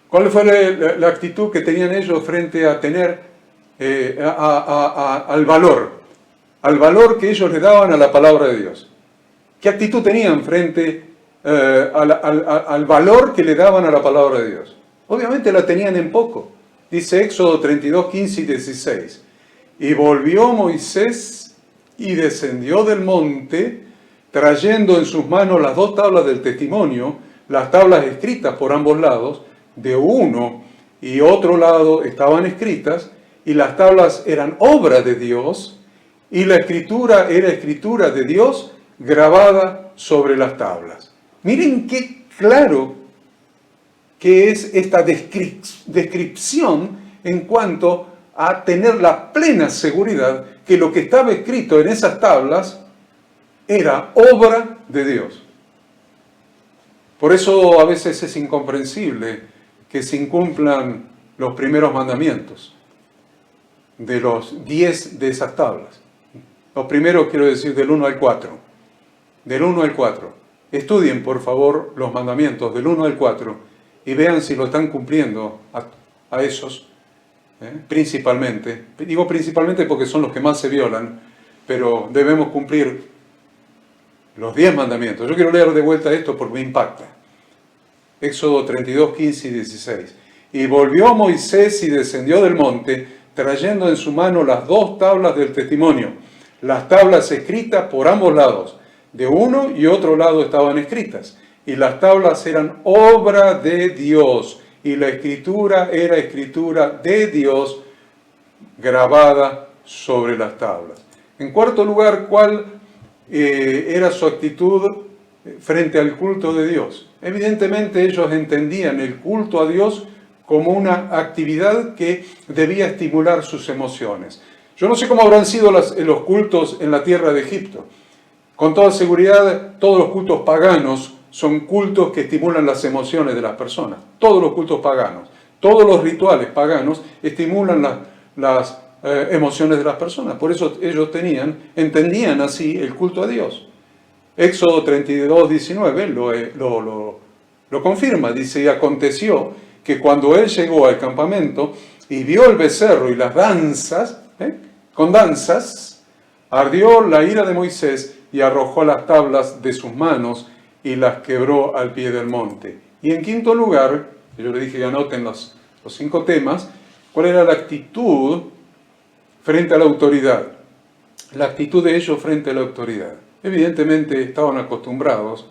¿Cuál fue la actitud que tenían ellos frente a tener al valor que ellos le daban a la palabra de Dios? ¿Qué actitud tenían frente al valor que le daban a la palabra de Dios? Obviamente la tenían en poco. Dice Éxodo 32, 15 y 16. Y volvió Moisés y descendió del monte, trayendo en sus manos las dos tablas del testimonio, las tablas escritas por ambos lados, de uno y otro lado estaban escritas, y las tablas eran obra de Dios, y la escritura era escritura de Dios grabada sobre las tablas. Miren qué claro que es esta descripción en cuanto a tener la plena seguridad que lo que estaba escrito en esas tablas era obra de Dios. Por eso a veces es incomprensible que se incumplan los primeros mandamientos de los 10 de esas tablas. Los primeros, quiero decir, del 1 al 4. Del 1 al 4. Estudien, por favor, los mandamientos del 1 al 4 y vean si lo están cumpliendo a esos, principalmente. Digo principalmente porque son los que más se violan, pero debemos cumplir los 10 mandamientos. Yo quiero leer de vuelta esto porque me impacta. Éxodo 32, 15 y 16. Y volvió Moisés y descendió del monte, trayendo en su mano las 2 tablas del testimonio, las tablas escritas por ambos lados. De uno y otro lado estaban escritas, y las tablas eran obra de Dios, y la escritura era escritura de Dios grabada sobre las tablas. En cuarto lugar, ¿cuál era su actitud frente al culto de Dios? Evidentemente ellos entendían el culto a Dios como una actividad que debía estimular sus emociones. Yo no sé cómo habrán sido los cultos en la tierra de Egipto. Con toda seguridad, todos los cultos paganos son cultos que estimulan las emociones de las personas. Todos los cultos paganos, todos los rituales paganos estimulan las emociones de las personas. Por eso ellos entendían así el culto a Dios. Éxodo 32, 19 lo confirma. Dice, y aconteció que cuando él llegó al campamento y vio el becerro y las danzas, con danzas, ardió la ira de Moisés y arrojó las tablas de sus manos y las quebró al pie del monte. Y en quinto lugar, yo le dije que anoten los 5 temas, ¿cuál era la actitud frente a la autoridad? La actitud de ellos frente a la autoridad. Evidentemente estaban acostumbrados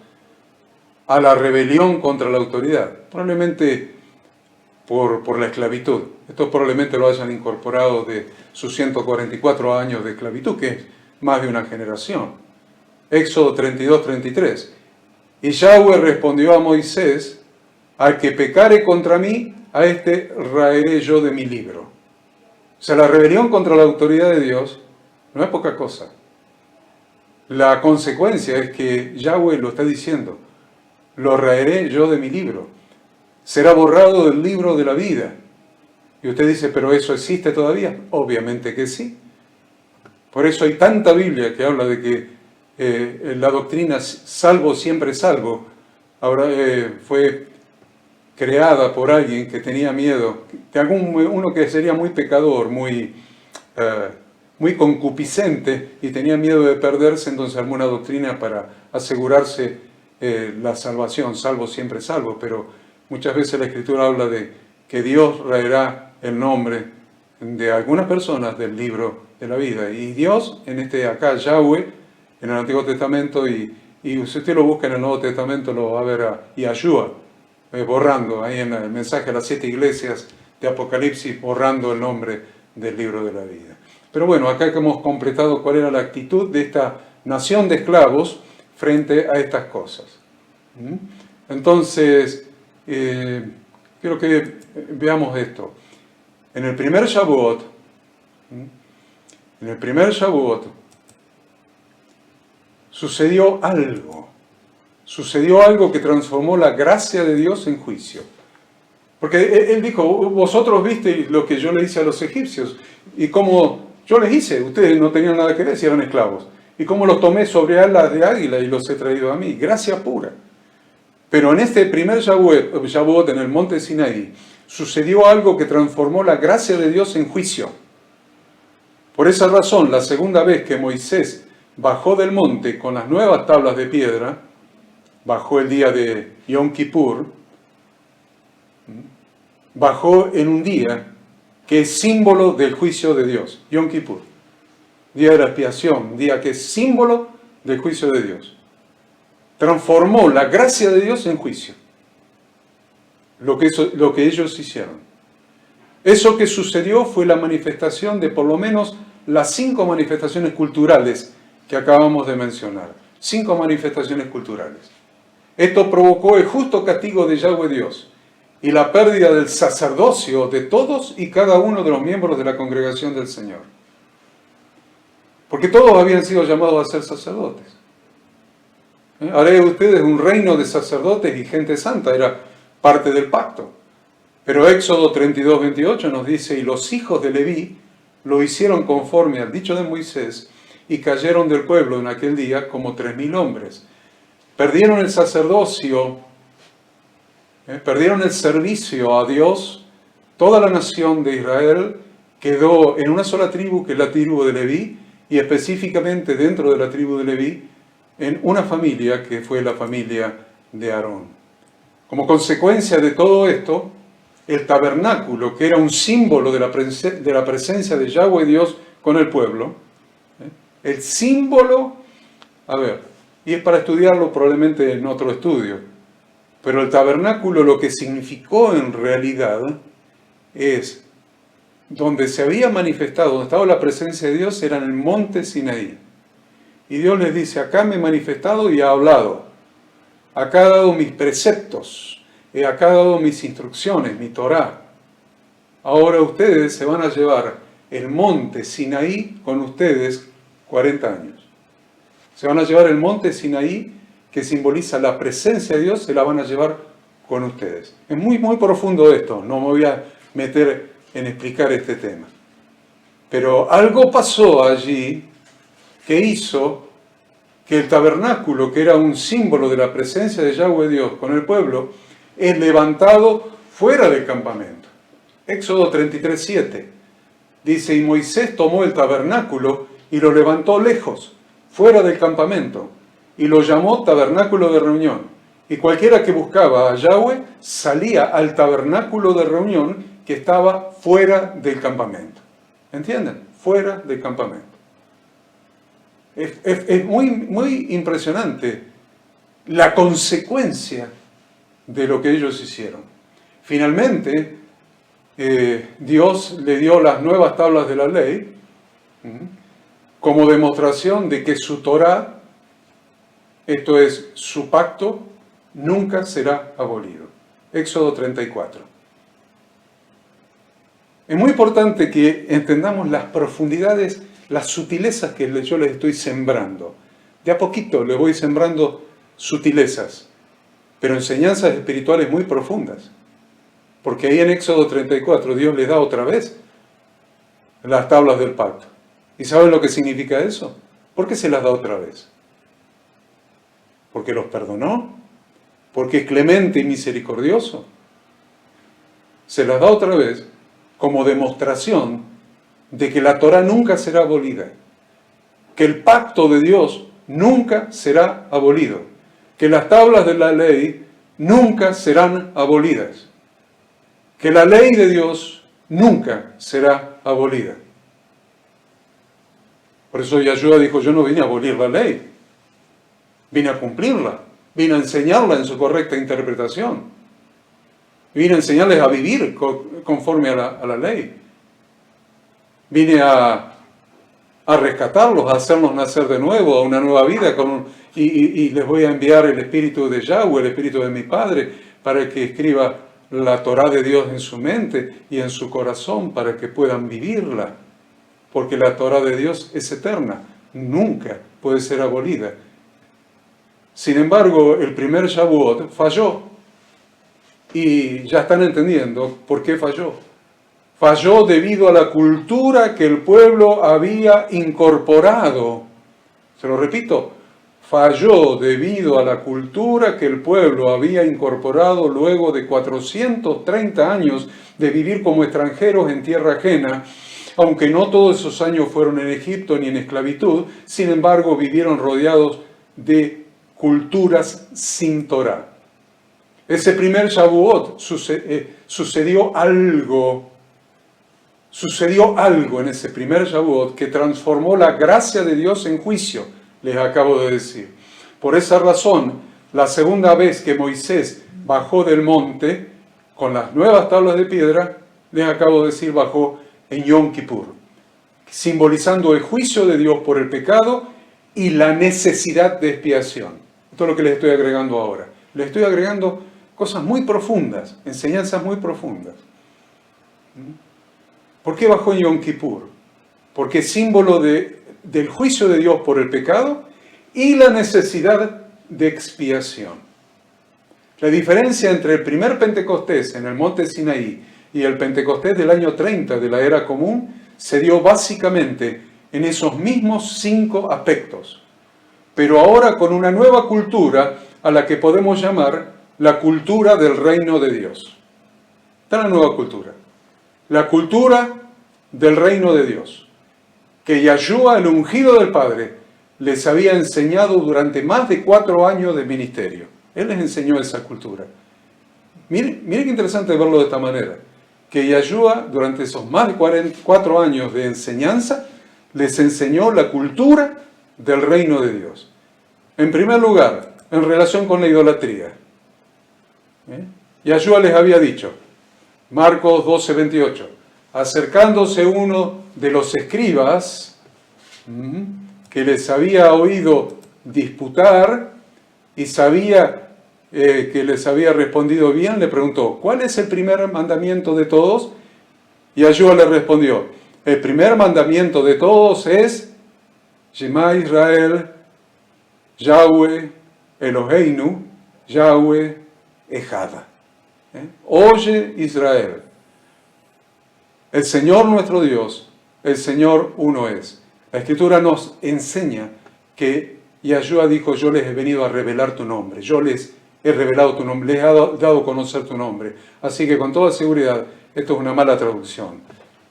a la rebelión contra la autoridad, probablemente por la esclavitud. Esto probablemente lo hayan incorporado de sus 144 años de esclavitud, que es más de una generación. Éxodo 32, 33. Y Yahweh respondió a Moisés, al que pecare contra mí, a este raeré yo de mi libro. O sea, la rebelión contra la autoridad de Dios no es poca cosa. La consecuencia es que Yahweh lo está diciendo, lo raeré yo de mi libro. Será borrado del libro de la vida. Y usted dice, ¿pero eso existe todavía? Obviamente que sí. Por eso hay tanta Biblia que habla de que la doctrina salvo siempre salvo ahora fue creada por alguien que tenía miedo, uno que sería muy pecador, muy concupiscente y tenía miedo de perderse, entonces armó una doctrina para asegurarse la salvación, salvo siempre salvo. Pero muchas veces la Escritura habla de que Dios raerá el nombre de algunas personas del libro de la vida. Y Dios, acá Yahweh, en el Antiguo Testamento, y si usted lo busca en el Nuevo Testamento, lo va a ver a Yahshua, borrando, ahí en el mensaje a las 7 iglesias de Apocalipsis, borrando el nombre del libro de la vida. Pero bueno, acá hemos completado cuál era la actitud de esta nación de esclavos frente a estas cosas. Entonces, quiero que veamos esto. En el primer Shavuot, sucedió algo que transformó la gracia de Dios en juicio. Porque él dijo, vosotros visteis lo que yo le hice a los egipcios, y como yo les hice, ustedes no tenían nada que ver si eran esclavos, y como los tomé sobre alas de águila y los he traído a mí, gracia pura. Pero en este primer Shavuot, en el monte Sinaí, sucedió algo que transformó la gracia de Dios en juicio. Por esa razón, la segunda vez que Moisés bajó del monte con las nuevas tablas de piedra, bajó el día de Yom Kippur, bajó en un día que es símbolo del juicio de Dios, Yom Kippur, día de la expiación, día que es símbolo del juicio de Dios. Transformó la gracia de Dios en juicio, lo que ellos hicieron. Eso que sucedió fue la manifestación de por lo menos las 5 manifestaciones culturales que acabamos de mencionar. 5 manifestaciones culturales. Esto provocó el justo castigo de Yahweh Dios. y la pérdida del sacerdocio de todos y cada uno de los miembros de la congregación del Señor. Porque todos habían sido llamados a ser sacerdotes. Haré de ustedes un reino de sacerdotes y gente santa, era parte del pacto. Pero Éxodo 32, 28 nos dice, y los hijos de Leví lo hicieron conforme al dicho de Moisés, y cayeron del pueblo en aquel día como 3.000 hombres. Perdieron el sacerdocio, perdieron el servicio a Dios. Toda la nación de Israel quedó en una sola tribu, que es la tribu de Leví, y específicamente dentro de la tribu de Leví, en una familia que fue la familia de Aarón. Como consecuencia de todo esto, el tabernáculo, que era un símbolo de la presencia de Yahweh Dios con el pueblo, el símbolo, y es para estudiarlo probablemente en otro estudio, pero el tabernáculo lo que significó en realidad es donde se había manifestado, donde estaba la presencia de Dios, era en el monte Sinaí. Y Dios les dice, acá me he manifestado y he hablado, acá he dado mis preceptos, acá he dado mis instrucciones, mi Torá. Ahora ustedes se van a llevar el monte Sinaí con ustedes 40 años. Se van a llevar el monte Sinaí, que simboliza la presencia de Dios, se la van a llevar con ustedes. Es muy, muy profundo esto, no me voy a meter en explicar este tema. Pero algo pasó allí que hizo que el tabernáculo, que era un símbolo de la presencia de Yahweh Dios con el pueblo, es levantado fuera del campamento. Éxodo 33, 7 dice, y Moisés tomó el tabernáculo y lo levantó lejos, fuera del campamento, y lo llamó tabernáculo de reunión. Y cualquiera que buscaba a Yahweh salía al tabernáculo de reunión que estaba fuera del campamento. ¿Entienden? Fuera del campamento. Es muy, muy impresionante la consecuencia de lo que ellos hicieron. Finalmente, Dios le dio las nuevas tablas de la ley como demostración de que su Torá, esto es, su pacto, nunca será abolido. Éxodo 34. Es muy importante que entendamos las profundidades, las sutilezas que yo les estoy sembrando. De a poquito les voy sembrando sutilezas, pero enseñanzas espirituales muy profundas. Porque ahí en Éxodo 34 Dios les da otra vez las tablas del pacto. ¿Y saben lo que significa eso? ¿Por qué se las da otra vez? ¿Porque los perdonó? ¿Porque es clemente y misericordioso? Se las da otra vez como demostración de que la Torá nunca será abolida, que el pacto de Dios nunca será abolido, que las tablas de la ley nunca serán abolidas, que la ley de Dios nunca será abolida. Por eso Yahshua dijo, yo no vine a abolir la ley, vine a cumplirla, vine a enseñarla en su correcta interpretación. Vine a enseñarles a vivir conforme a la ley. Vine a rescatarlos, a hacerlos nacer de nuevo, a una nueva vida. Y les voy a enviar el Espíritu de Yahweh, el Espíritu de mi Padre, para que escriba la Torá de Dios en su mente y en su corazón, para que puedan vivirla. Porque la Torá de Dios es eterna, nunca puede ser abolida. Sin embargo, el primer Shavuot falló. Y ya están entendiendo por qué falló. Falló debido a la cultura que el pueblo había incorporado. Se lo repito, falló debido a la cultura que el pueblo había incorporado luego de 430 años de vivir como extranjeros en tierra ajena. Aunque no todos esos años fueron en Egipto ni en esclavitud, sin embargo vivieron rodeados de culturas sin Torá. Ese primer Shavuot sucedió algo en ese primer Shavuot que transformó la gracia de Dios en juicio, les acabo de decir. Por esa razón, la segunda vez que Moisés bajó del monte con las nuevas tablas de piedra, les acabo de decir, bajó en Yom Kippur, simbolizando el juicio de Dios por el pecado y la necesidad de expiación. Esto es lo que les estoy agregando ahora. Les estoy agregando cosas muy profundas, enseñanzas muy profundas. ¿Por qué bajó en Yom Kippur? Porque es símbolo del juicio de Dios por el pecado y la necesidad de expiación. La diferencia entre el primer Pentecostés en el monte Sinaí y el Pentecostés del año 30 de la era común se dio básicamente en esos mismos 5 aspectos, pero ahora con una nueva cultura a la que podemos llamar la cultura del reino de Dios. Está la nueva cultura. La cultura del reino de Dios, que Yahshua, el ungido del Padre, les había enseñado durante más de 4 años de ministerio. Él les enseñó esa cultura. Mire qué interesante verlo de esta manera, que Yahshua, durante esos más de 4 años de enseñanza, les enseñó la cultura del reino de Dios. En primer lugar, en relación con la idolatría. Yahshua les había dicho, Marcos 12:28, acercándose uno de los escribas que les había oído disputar y sabía que les había respondido bien, le preguntó, ¿cuál es el primer mandamiento de todos? Y Yahshua le respondió, el primer mandamiento de todos es Shema Israel, Yahweh Eloheinu, Yahweh Echad. Oye Israel, el Señor nuestro Dios, el Señor uno es. La Escritura nos enseña que Yahshua dijo, yo les he venido a revelar tu nombre, yo les he revelado tu nombre, les he dado a conocer tu nombre. Así que con toda seguridad, esto es una mala traducción.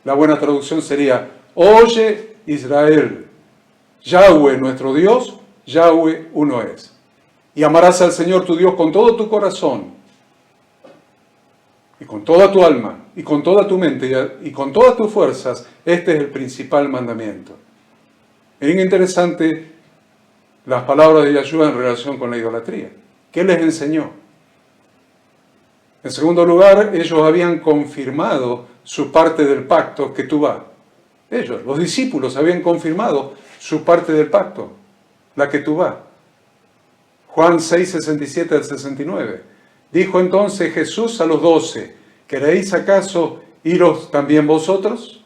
La buena traducción sería, oye Israel, Yahweh nuestro Dios, Yahweh uno es. Y amarás al Señor tu Dios con todo tu corazón, y con toda tu alma, y con toda tu mente, y con todas tus fuerzas. Este es el principal mandamiento. Es interesante las palabras de Yahshua en relación con la idolatría. ¿Qué les enseñó? En segundo lugar, ellos habían confirmado su parte del pacto que tú vas. Ellos, los discípulos, habían confirmado su parte del pacto, la que tú vas. Juan 6, 67 al 69. Dijo entonces Jesús a los 12, ¿queréis acaso iros también vosotros?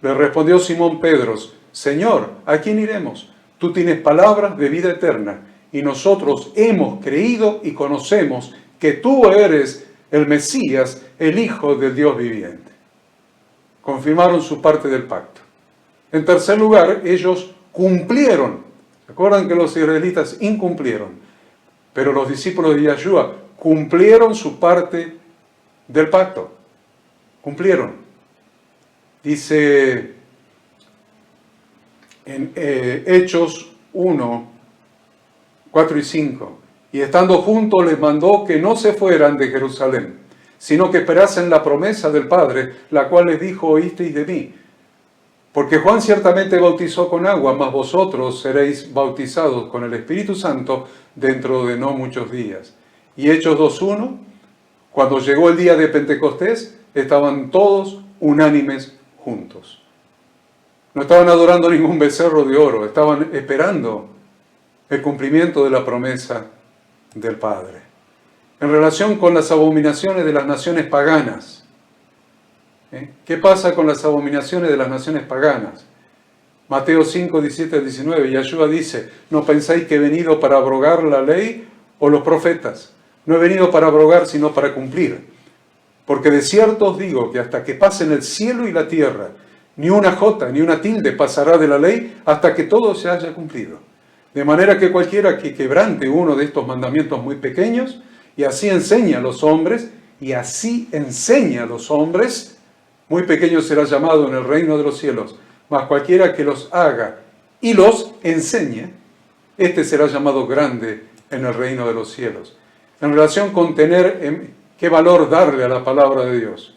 Le respondió Simón Pedro, Señor, ¿a quién iremos? Tú tienes palabras de vida eterna, y nosotros hemos creído y conocemos que tú eres el Mesías, el Hijo del Dios viviente. Confirmaron su parte del pacto. En tercer lugar, ellos cumplieron. ¿Se acuerdan que los israelitas incumplieron? Pero los discípulos de Yahshua cumplieron su parte del pacto. Cumplieron. Dice en Hechos 1, 4 y 5. Y estando juntos les mandó que no se fueran de Jerusalén, sino que esperasen la promesa del Padre, la cual les dijo, oísteis de mí. Porque Juan ciertamente bautizó con agua, mas vosotros seréis bautizados con el Espíritu Santo dentro de no muchos días. Y Hechos 2:1, cuando llegó el día de Pentecostés, estaban todos unánimes juntos. No estaban adorando ningún becerro de oro, estaban esperando el cumplimiento de la promesa del Padre. En relación con las abominaciones de las naciones paganas, ¿qué pasa con las abominaciones de las naciones paganas? Mateo 5, 17 al 19, Yahshua dice, ¿no pensáis que he venido para abrogar la ley o los profetas? No he venido para abrogar, sino para cumplir. Porque de cierto os digo que hasta que pasen el cielo y la tierra, ni una jota ni una tilde pasará de la ley hasta que todo se haya cumplido. De manera que cualquiera que quebrante uno de estos mandamientos muy pequeños, y así enseña a los hombres, muy pequeño será llamado en el reino de los cielos, mas cualquiera que los haga y los enseñe, este será llamado grande en el reino de los cielos. En relación con qué valor darle a la palabra de Dios.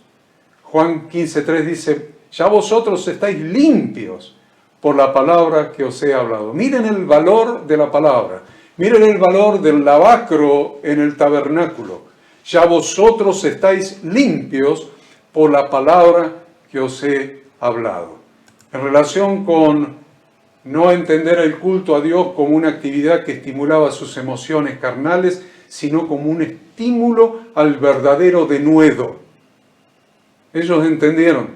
Juan 15:3 dice, ya vosotros estáis limpios por la palabra que os he hablado. Miren el valor de la palabra. Miren el valor del lavacro en el tabernáculo. Ya vosotros estáis limpios por la palabra que os he hablado. En relación con no entender el culto a Dios como una actividad que estimulaba sus emociones carnales, sino como un estímulo al verdadero denuedo. Ellos entendieron,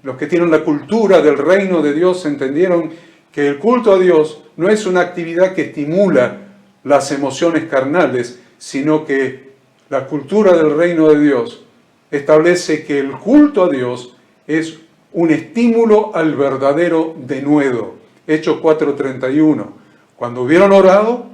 los que tienen la cultura del reino de Dios entendieron que el culto a Dios no es una actividad que estimula las emociones carnales, sino que la cultura del reino de Dios establece que el culto a Dios es un estímulo al verdadero denuedo. Hechos 4:31. Cuando hubieron orado,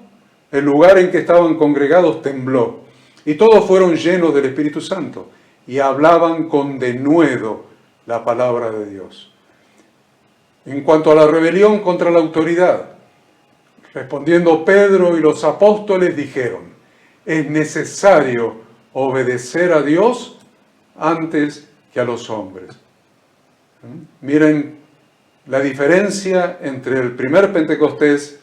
el lugar en que estaban congregados tembló, y todos fueron llenos del Espíritu Santo, y hablaban con denuedo la palabra de Dios. En cuanto a la rebelión contra la autoridad, respondiendo Pedro y los apóstoles dijeron: es necesario obedecer a Dios antes que a los hombres. Miren la diferencia entre el primer Pentecostés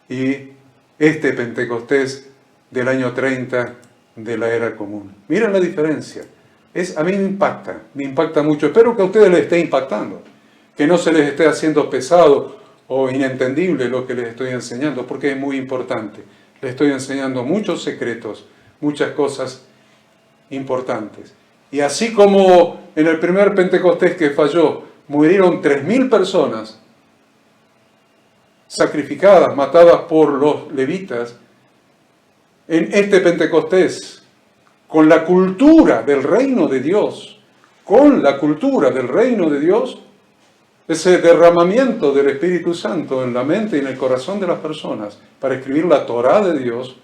y este Pentecostés del año 30 de la era común. Miren la diferencia. A mí me impacta mucho. Espero que a ustedes les esté impactando, que no se les esté haciendo pesado o inentendible lo que les estoy enseñando, porque es muy importante. Les estoy enseñando muchos secretos, muchas cosas importantes. Y así como en el primer Pentecostés que falló, murieron 3.000 personas sacrificadas, matadas por los levitas, en este Pentecostés, con la cultura del reino de Dios, ese derramamiento del Espíritu Santo en la mente y en el corazón de las personas para escribir la Torá de Dios,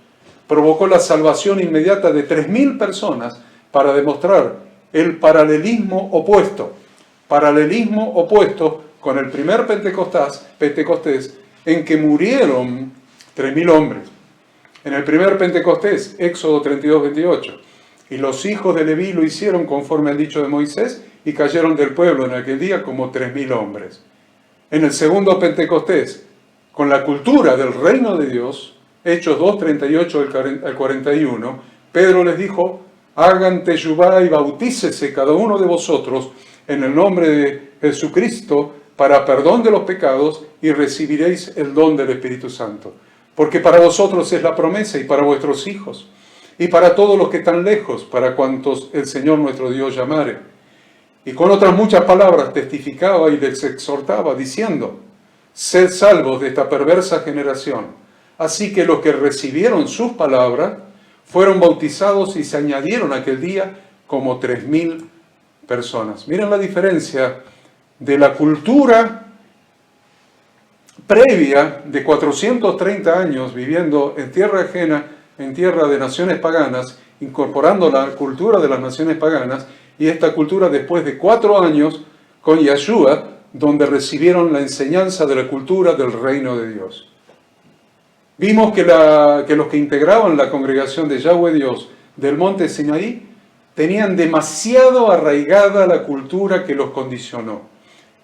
provocó la salvación inmediata de 3.000 personas para demostrar el paralelismo opuesto con el primer Pentecostés, en que murieron 3.000 hombres. En el primer Pentecostés, Éxodo 32:28, y los hijos de Leví lo hicieron conforme al dicho de Moisés, y cayeron del pueblo en aquel día como 3.000 hombres. En el segundo Pentecostés, con la cultura del reino de Dios, Hechos 2:38 al 41, Pedro les dijo: hagan teshuvá y bautícese cada uno de vosotros en el nombre de Jesucristo para perdón de los pecados, y recibiréis el don del Espíritu Santo. Porque para vosotros es la promesa, y para vuestros hijos, y para todos los que están lejos, para cuantos el Señor nuestro Dios llamare. Y con otras muchas palabras testificaba y les exhortaba, diciendo: sed salvos de esta perversa generación. Así que los que recibieron sus palabras fueron bautizados, y se añadieron aquel día como 3.000 personas. Miren la diferencia de la cultura previa de 430 años viviendo en tierra ajena, en tierra de naciones paganas, incorporando la cultura de las naciones paganas, y esta cultura después de 4 años con Yeshua, donde recibieron la enseñanza de la cultura del reino de Dios. Vimos que los que integraban la congregación de Yahweh Dios del monte Sinaí tenían demasiado arraigada la cultura que los condicionó.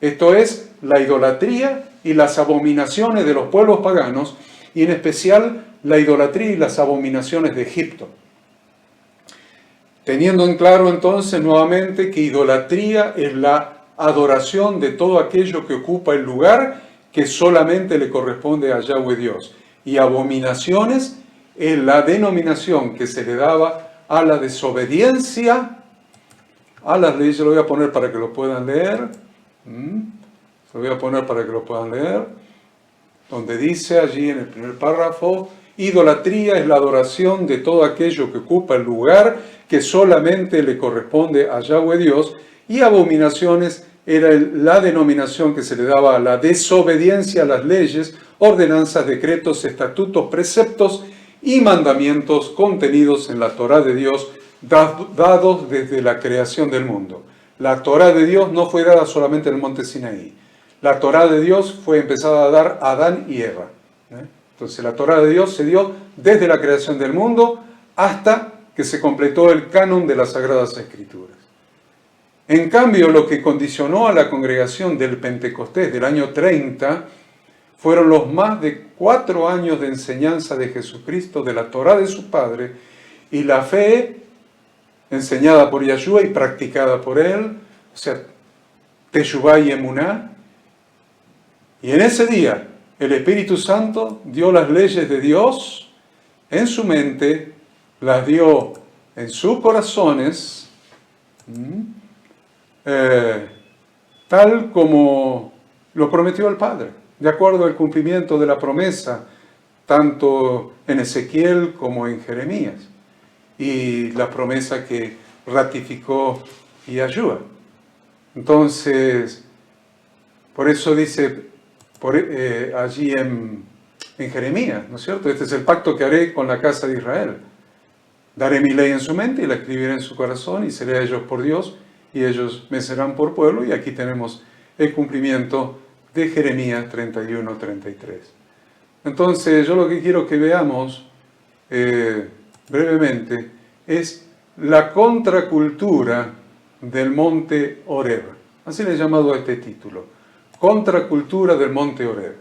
Esto es, la idolatría y las abominaciones de los pueblos paganos, y en especial la idolatría y las abominaciones de Egipto. Teniendo en claro entonces nuevamente que idolatría es la adoración de todo aquello que ocupa el lugar que solamente le corresponde a Yahweh Dios. Y abominaciones es la denominación que se le daba a la desobediencia a las leyes. Lo voy a poner para que lo puedan leer. Donde dice allí en el primer párrafo: idolatría es la adoración de todo aquello que ocupa el lugar que solamente le corresponde a Yahweh Dios, y abominaciones era la denominación que se le daba a la desobediencia a las leyes, ordenanzas, decretos, estatutos, preceptos y mandamientos contenidos en la Torá de Dios, dados desde la creación del mundo. La Torá de Dios no fue dada solamente en el monte Sinaí. La Torá de Dios fue empezada a dar a Adán y Eva. Entonces la Torá de Dios se dio desde la creación del mundo hasta que se completó el canon de las Sagradas Escrituras. En cambio, lo que condicionó a la congregación del Pentecostés del año 30 fueron los más de 4 años de enseñanza de Jesucristo, de la Torá de su Padre, y la fe enseñada por Yahshua y practicada por él, o sea, Teshuvá y Emuná. Y en ese día el Espíritu Santo dio las leyes de Dios en su mente, las dio en sus corazones, tal como lo prometió el Padre, de acuerdo al cumplimiento de la promesa, tanto en Ezequiel como en Jeremías, y la promesa que ratificó Yahshua. Entonces, por eso dice allí en Jeremías, ¿no es cierto? Este es el pacto que haré con la casa de Israel. Daré mi ley en su mente y la escribiré en su corazón y seré a ellos por Dios y ellos me serán por pueblo. Y aquí tenemos el cumplimiento de Jeremías 31-33. Entonces, yo lo que quiero que veamos brevemente es la contracultura del monte Horeb. Así le he llamado a este título. Contracultura del monte Horeb.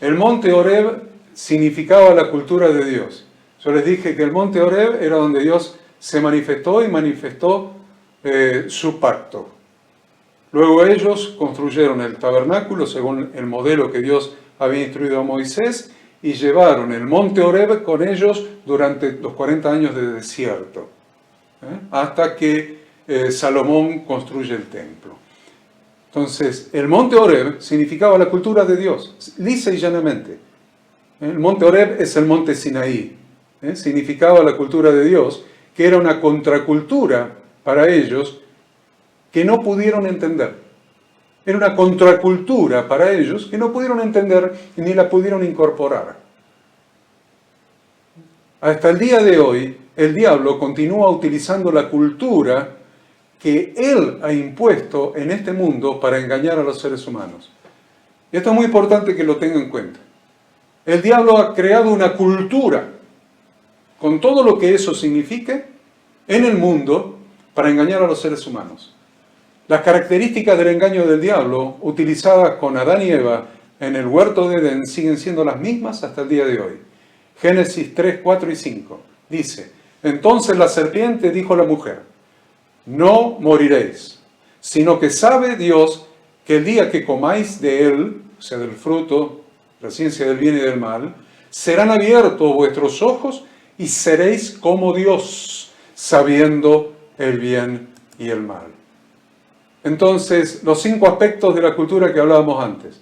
El monte Horeb significaba la cultura de Dios. Yo les dije que el monte Horeb era donde Dios se manifestó y manifestó su pacto. Luego ellos construyeron el tabernáculo según el modelo que Dios había instruido a Moisés y llevaron el monte Horeb con ellos durante los 40 años de desierto, hasta que Salomón construye el templo. Entonces, el monte Horeb significaba la cultura de Dios, lisa y llanamente. El monte Horeb es el monte Sinaí. Significaba la cultura de Dios, que era una contracultura para ellos que no pudieron entender. Era una contracultura para ellos que no pudieron entender ni la pudieron incorporar. Hasta el día de hoy, el diablo continúa utilizando la cultura que él ha impuesto en este mundo para engañar a los seres humanos. Y esto es muy importante que lo tengan en cuenta. El diablo ha creado una cultura, con todo lo que eso signifique, en el mundo para engañar a los seres humanos. Las características del engaño del diablo, utilizadas con Adán y Eva en el huerto de Edén, siguen siendo las mismas hasta el día de hoy. Génesis 3, 4 y 5 dice: entonces la serpiente dijo a la mujer: no moriréis, sino que sabe Dios que el día que comáis de él, o sea, del fruto, la ciencia del bien y del mal, serán abiertos vuestros ojos y seréis como Dios, sabiendo el bien y el mal. Entonces, los 5 aspectos de la cultura que hablábamos antes,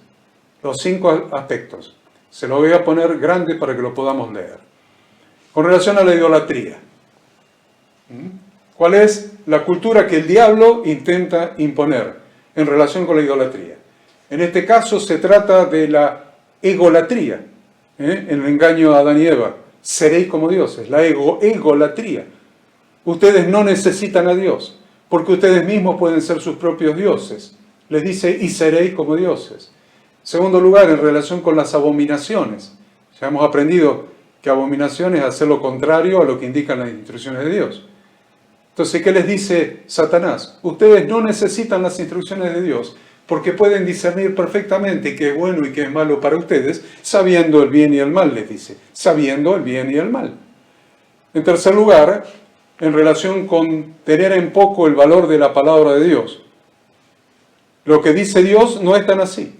los 5 aspectos, se lo voy a poner grande para que lo podamos leer. Con relación a la idolatría, ¿cuál es la cultura que el diablo intenta imponer en relación con la idolatría? En este caso se trata de la egolatría, en el engaño a Adán y Eva. Seréis como dioses, la egolatría. Ustedes no necesitan a Dios, porque ustedes mismos pueden ser sus propios dioses. Les dice, y seréis como dioses. Segundo lugar, en relación con las abominaciones. Ya hemos aprendido que abominación es hacer lo contrario a lo que indican las instrucciones de Dios. Entonces, ¿qué les dice Satanás? Ustedes no necesitan las instrucciones de Dios, porque pueden discernir perfectamente qué es bueno y qué es malo para ustedes, sabiendo el bien y el mal, les dice. Sabiendo el bien y el mal. En tercer lugar, en relación con tener en poco el valor de la palabra de Dios. Lo que dice Dios no es tan así.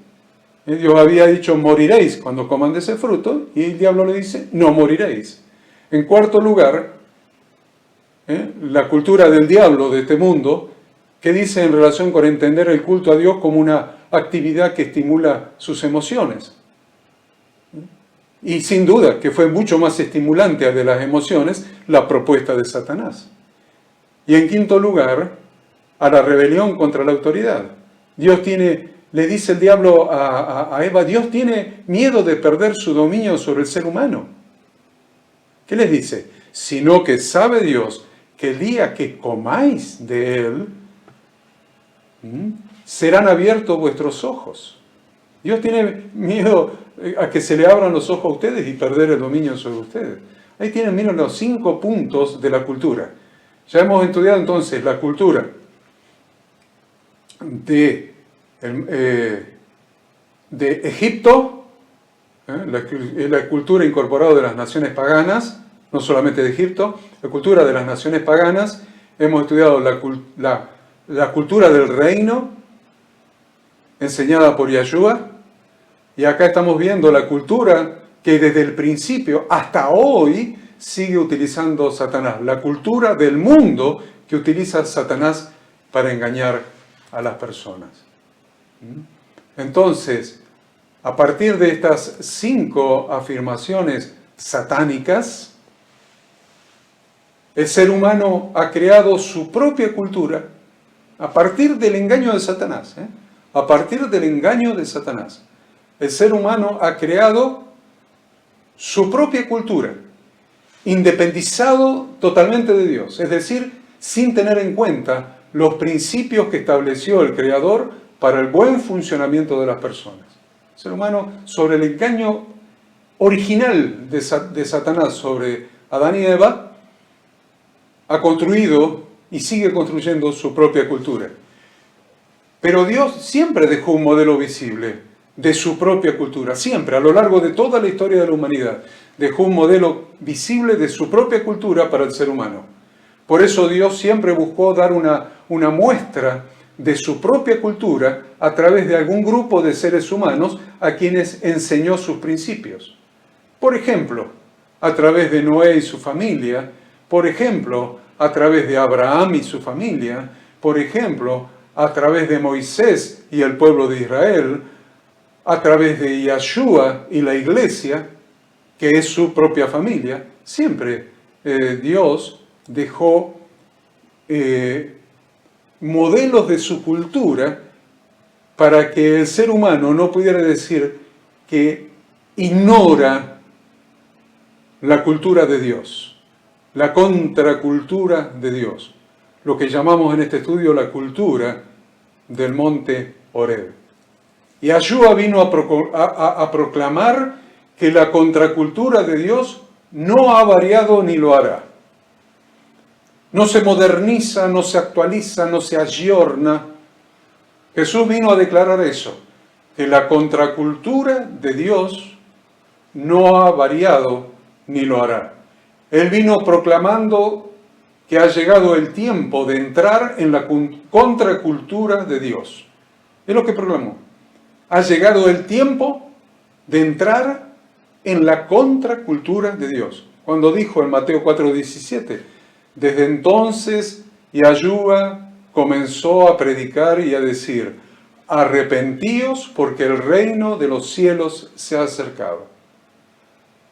Dios había dicho, moriréis cuando coman de ese fruto, y el diablo le dice, no moriréis. En cuarto lugar, la cultura del diablo de este mundo, que dice en relación con entender el culto a Dios como una actividad que estimula sus emociones. Y sin duda que fue mucho más estimulante de las emociones la propuesta de Satanás. Y en quinto lugar, a la rebelión contra la autoridad. Le dice el diablo a Eva, Dios tiene miedo de perder su dominio sobre el ser humano. ¿Qué les dice? Sino que sabe Dios que el día que comáis de él, serán abiertos vuestros ojos. Dios tiene miedo a que se le abran los ojos a ustedes y perder el dominio sobre ustedes. Ahí tienen, miren, los 5 puntos de la cultura. Ya hemos estudiado entonces la cultura de Egipto, la cultura incorporada de las naciones paganas, no solamente de Egipto, la cultura de las naciones paganas. Hemos estudiado la cultura del reino, enseñada por Yahshua, y acá estamos viendo la cultura que desde el principio hasta hoy sigue utilizando Satanás, la cultura del mundo que utiliza Satanás para engañar a las personas. Entonces, a partir de estas 5 afirmaciones satánicas, el ser humano ha creado su propia cultura a partir del engaño de Satanás. A partir del engaño de Satanás, el ser humano ha creado su propia cultura, independizado totalmente de Dios, es decir, sin tener en cuenta los principios que estableció el Creador para el buen funcionamiento de las personas. El ser humano, sobre el engaño original de Satanás sobre Adán y Eva, ha construido y sigue construyendo su propia cultura. Pero Dios siempre dejó un modelo visible de su propia cultura, siempre, a lo largo de toda la historia de la humanidad, dejó un modelo visible de su propia cultura para el ser humano. Por eso Dios siempre buscó dar una muestra de su propia cultura a través de algún grupo de seres humanos a quienes enseñó sus principios. Por ejemplo, a través de Noé y su familia, por ejemplo, a través de Abraham y su familia, por ejemplo, a través de Moisés y el pueblo de Israel, a través de Yahshua y la iglesia, que es su propia familia. Siempre Dios dejó modelos de su cultura para que el ser humano no pudiera decir que ignora la cultura de Dios, la contracultura de Dios, lo que llamamos en este estudio la cultura del monte Horeb. Y Yahshua vino a proclamar que la contracultura de Dios no ha variado ni lo hará. No se moderniza, no se actualiza, no se ayorna. Jesús vino a declarar eso, que la contracultura de Dios no ha variado ni lo hará. Él vino proclamando que ha llegado el tiempo de entrar en la contracultura de Dios. Es lo que proclamó. Ha llegado el tiempo de entrar en la contracultura de Dios. Cuando dijo en Mateo 4:17, desde entonces Yahshua comenzó a predicar y a decir, arrepentíos porque el reino de los cielos se ha acercado.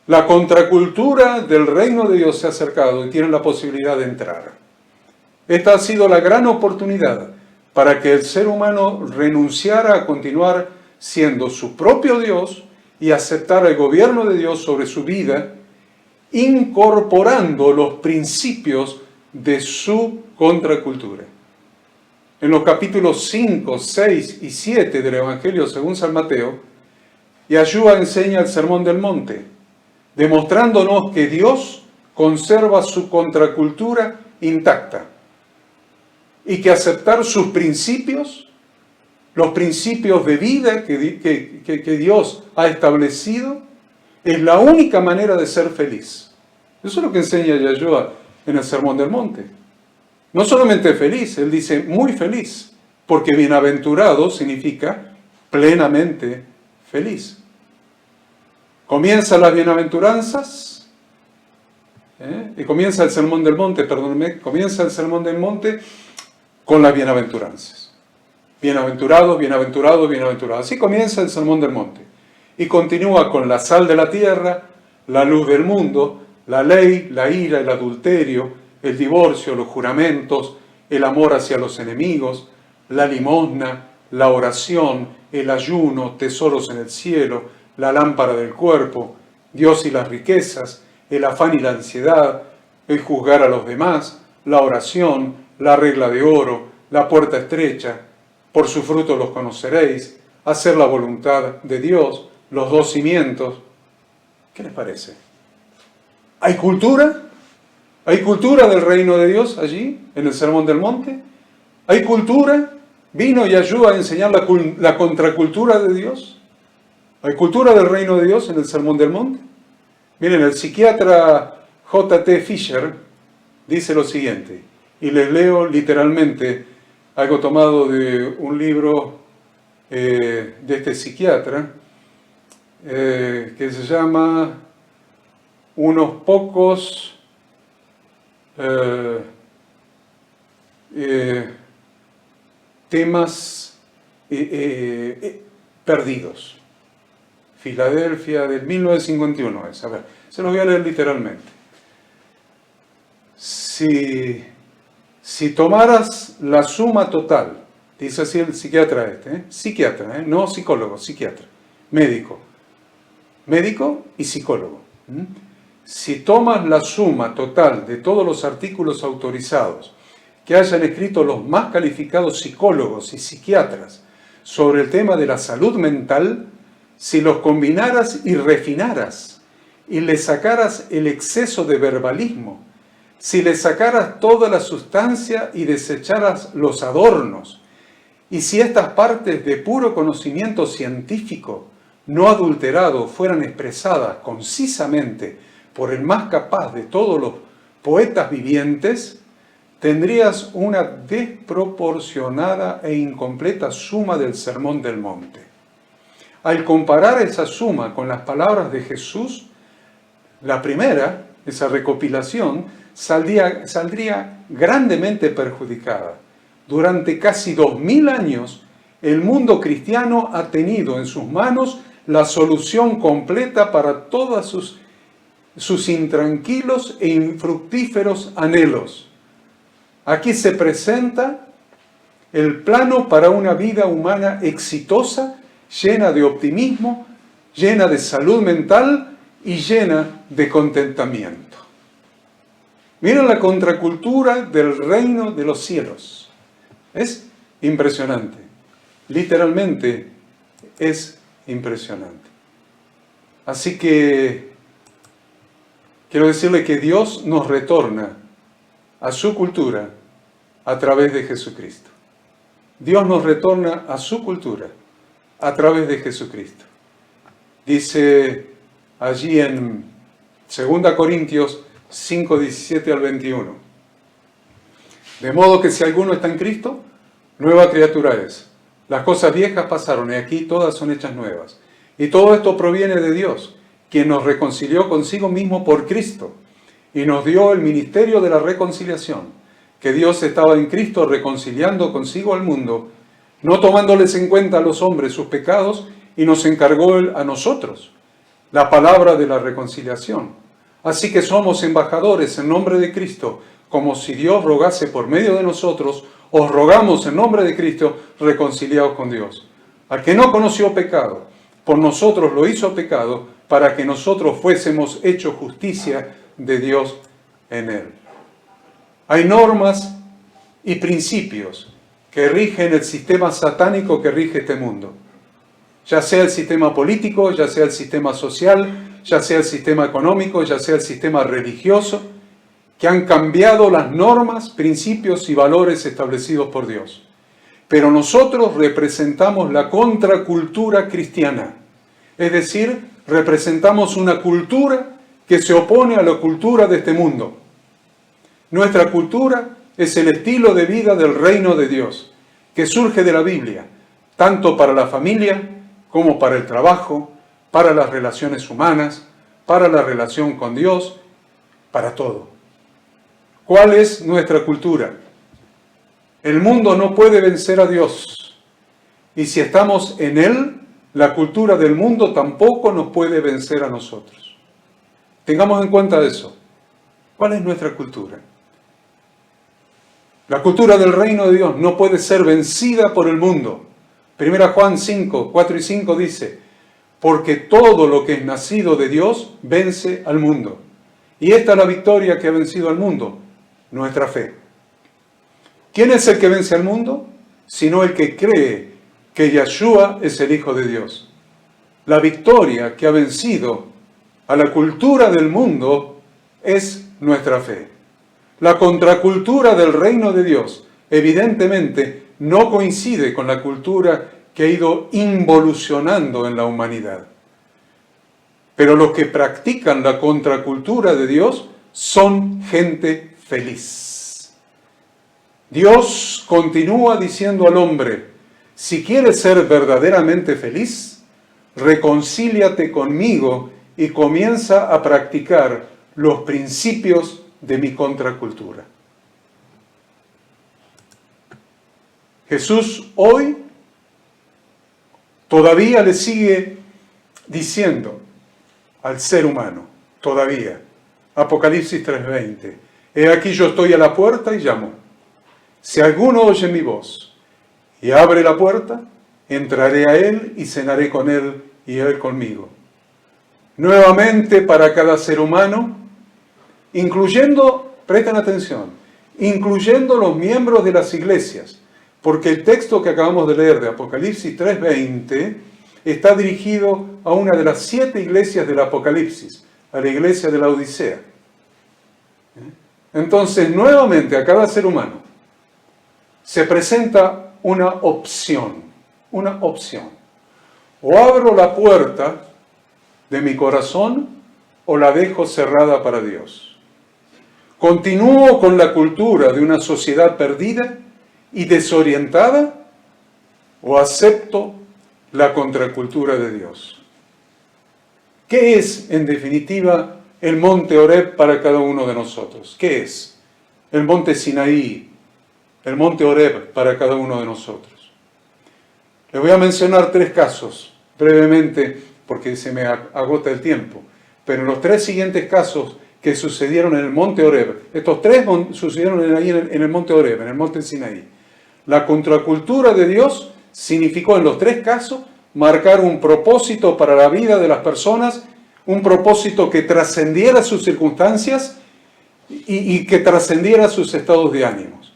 La contracultura del reino de Dios se ha acercado y tienen la posibilidad de entrar. Esta ha sido la gran oportunidad para que el ser humano renunciara a continuar siendo su propio Dios y aceptar el gobierno de Dios sobre su vida, incorporando los principios de su contracultura. En los capítulos 5, 6 y 7 del Evangelio según San Mateo, Yahshua enseña el Sermón del Monte, demostrándonos que Dios conserva su contracultura intacta y que aceptar sus principios, los principios de vida que Dios ha establecido, es la única manera de ser feliz. Eso es lo que enseña Yahshua en el Sermón del Monte. No solamente feliz, él dice muy feliz, porque bienaventurado significa plenamente feliz. Comienza las bienaventuranzas, y comienza el Sermón del Monte, comienza el Sermón del Monte con las bienaventuranzas. Bienaventurado, bienaventurado, bienaventurado. Así comienza el Sermón del Monte. Y continúa con la sal de la tierra, la luz del mundo, la ley, la ira, el adulterio, el divorcio, los juramentos, el amor hacia los enemigos, la limosna, la oración, el ayuno, tesoros en el cielo, la lámpara del cuerpo, Dios y las riquezas, el afán y la ansiedad, el juzgar a los demás, la oración, la regla de oro, la puerta estrecha, por su fruto los conoceréis, hacer la voluntad de Dios, los 2 cimientos. ¿Qué les parece? ¿Hay cultura? ¿Hay cultura del reino de Dios allí, en el Sermón del Monte? ¿Hay cultura? ¿Vino Yahshua a enseñar la contracultura de Dios? ¿Hay cultura del reino de Dios en el Sermón del Monte? Miren, el psiquiatra J.T. Fisher dice lo siguiente, y les leo literalmente algo tomado de un libro de este psiquiatra, que se llama unos pocos temas perdidos. Filadelfia del 1951 es. A ver, se los voy a leer literalmente. Si tomaras la suma total, dice así el psiquiatra psiquiatra, no psicólogo, psiquiatra, médico y psicólogo. Si tomas la suma total de todos los artículos autorizados que hayan escrito los más calificados psicólogos y psiquiatras sobre el tema de la salud mental, si los combinaras y refinaras y le sacaras el exceso de verbalismo, si le sacaras toda la sustancia y desecharas los adornos, y si estas partes de puro conocimiento científico no adulterado fueran expresadas concisamente por el más capaz de todos los poetas vivientes, tendrías una desproporcionada e incompleta suma del Sermón del Monte. Al comparar esa suma con las palabras de Jesús, la primera, esa recopilación, saldría grandemente perjudicada. Durante casi 2000 años, el mundo cristiano ha tenido en sus manos la solución completa para todos sus intranquilos e infructíferos anhelos. Aquí se presenta el plano para una vida humana exitosa, llena de optimismo, llena de salud mental y llena de contentamiento. Miren la contracultura del reino de los cielos. Es impresionante. Literalmente es impresionante. Así que quiero decirle que Dios nos retorna a su cultura a través de Jesucristo. Dios nos retorna a su cultura a través de Jesucristo. Dice allí en 2 Corintios 5, 17 al 21. De modo que si alguno está en Cristo, nueva criatura es. Las cosas viejas pasaron y aquí todas son hechas nuevas. Y todo esto proviene de Dios, quien nos reconcilió consigo mismo por Cristo y nos dio el ministerio de la reconciliación, que Dios estaba en Cristo reconciliando consigo al mundo, no tomándoles en cuenta a los hombres sus pecados, y nos encargó Él a nosotros la palabra de la reconciliación. Así que somos embajadores en nombre de Cristo, como si Dios rogase por medio de nosotros, os rogamos en nombre de Cristo, reconciliados con Dios. Al que no conoció pecado, por nosotros lo hizo pecado, para que nosotros fuésemos hechos justicia de Dios en Él. Hay normas y principios que rigen el sistema satánico que rige este mundo. Ya sea el sistema político, ya sea el sistema social, ya sea el sistema económico, ya sea el sistema religioso, que han cambiado las normas, principios y valores establecidos por Dios. Pero nosotros representamos la contracultura cristiana, es decir, representamos una cultura que se opone a la cultura de este mundo. Nuestra cultura es el estilo de vida del reino de Dios, que surge de la Biblia, tanto para la familia como para el trabajo, para las relaciones humanas, para la relación con Dios, para todo. ¿Cuál es nuestra cultura? El mundo no puede vencer a Dios, y si estamos en Él, la cultura del mundo tampoco nos puede vencer a nosotros. Tengamos en cuenta eso. ¿Cuál es nuestra cultura? La cultura del reino de Dios no puede ser vencida por el mundo. 1 Juan 5, 4 y 5 dice, porque todo lo que es nacido de Dios vence al mundo. Y esta es la victoria que ha vencido al mundo, nuestra fe. ¿Quién es el que vence al mundo? Sino el que cree que Yeshua es el Hijo de Dios. La victoria que ha vencido a la cultura del mundo es nuestra fe. La contracultura del reino de Dios, evidentemente, no coincide con la cultura que ha ido involucionando en la humanidad. Pero los que practican la contracultura de Dios son gente feliz. Dios continúa diciendo al hombre, si quieres ser verdaderamente feliz, reconcíliate conmigo y comienza a practicar los principios de mi contracultura. Jesús hoy todavía le sigue diciendo al ser humano, todavía, Apocalipsis 3:20, he aquí yo estoy a la puerta y llamo. Si alguno oye mi voz y abre la puerta, entraré a él y cenaré con él y él conmigo. Nuevamente para cada ser humano, incluyendo, presten atención, incluyendo los miembros de las iglesias, porque el texto que acabamos de leer de Apocalipsis 3:20 está dirigido a una de las 7 iglesias del Apocalipsis, a la iglesia de la Odisea. Entonces, nuevamente a cada ser humano se presenta una opción. O abro la puerta de mi corazón o la dejo cerrada para Dios. ¿Continúo con la cultura de una sociedad perdida y desorientada o acepto la contracultura de Dios? ¿Qué es, en definitiva, el monte Horeb para cada uno de nosotros? ¿Qué es? El monte Sinaí, el monte Horeb para cada uno de nosotros. Les voy a mencionar 3 casos, brevemente, porque se me agota el tiempo. Pero los 3 siguientes casos que sucedieron en el monte Horeb, estos 3 sucedieron ahí en el monte Horeb, en el monte Sinaí. La contracultura de Dios significó en los 3 casos marcar un propósito para la vida de las personas, un propósito que trascendiera sus circunstancias y que trascendiera sus estados de ánimos.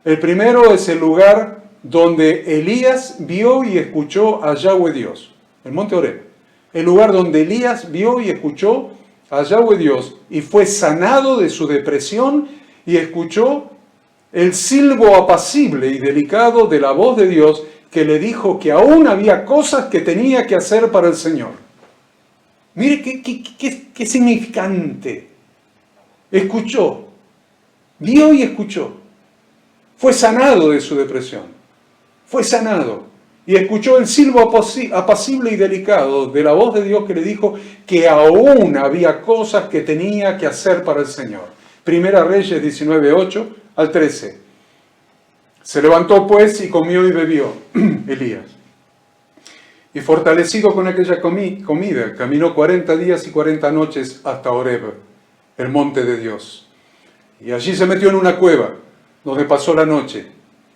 El primero es el lugar donde Elías vio y escuchó a Yahweh Dios, el monte Horeb. El lugar donde Elías vio y escuchó a Yahweh Dios y fue sanado de su depresión y escuchó el silbo apacible y delicado de la voz de Dios que le dijo que aún había cosas que tenía que hacer para el Señor. Mire qué significante. Escuchó, vio y escuchó. Fue sanado de su depresión. Fue sanado. Y escuchó el silbo apacible y delicado de la voz de Dios que le dijo que aún había cosas que tenía que hacer para el Señor. Primera Reyes 19:8 al 13. Se levantó pues y comió y bebió Elías. Y fortalecido con aquella comida, caminó 40 días y 40 noches hasta Horeb, el monte de Dios. Y allí se metió en una cueva, donde pasó la noche.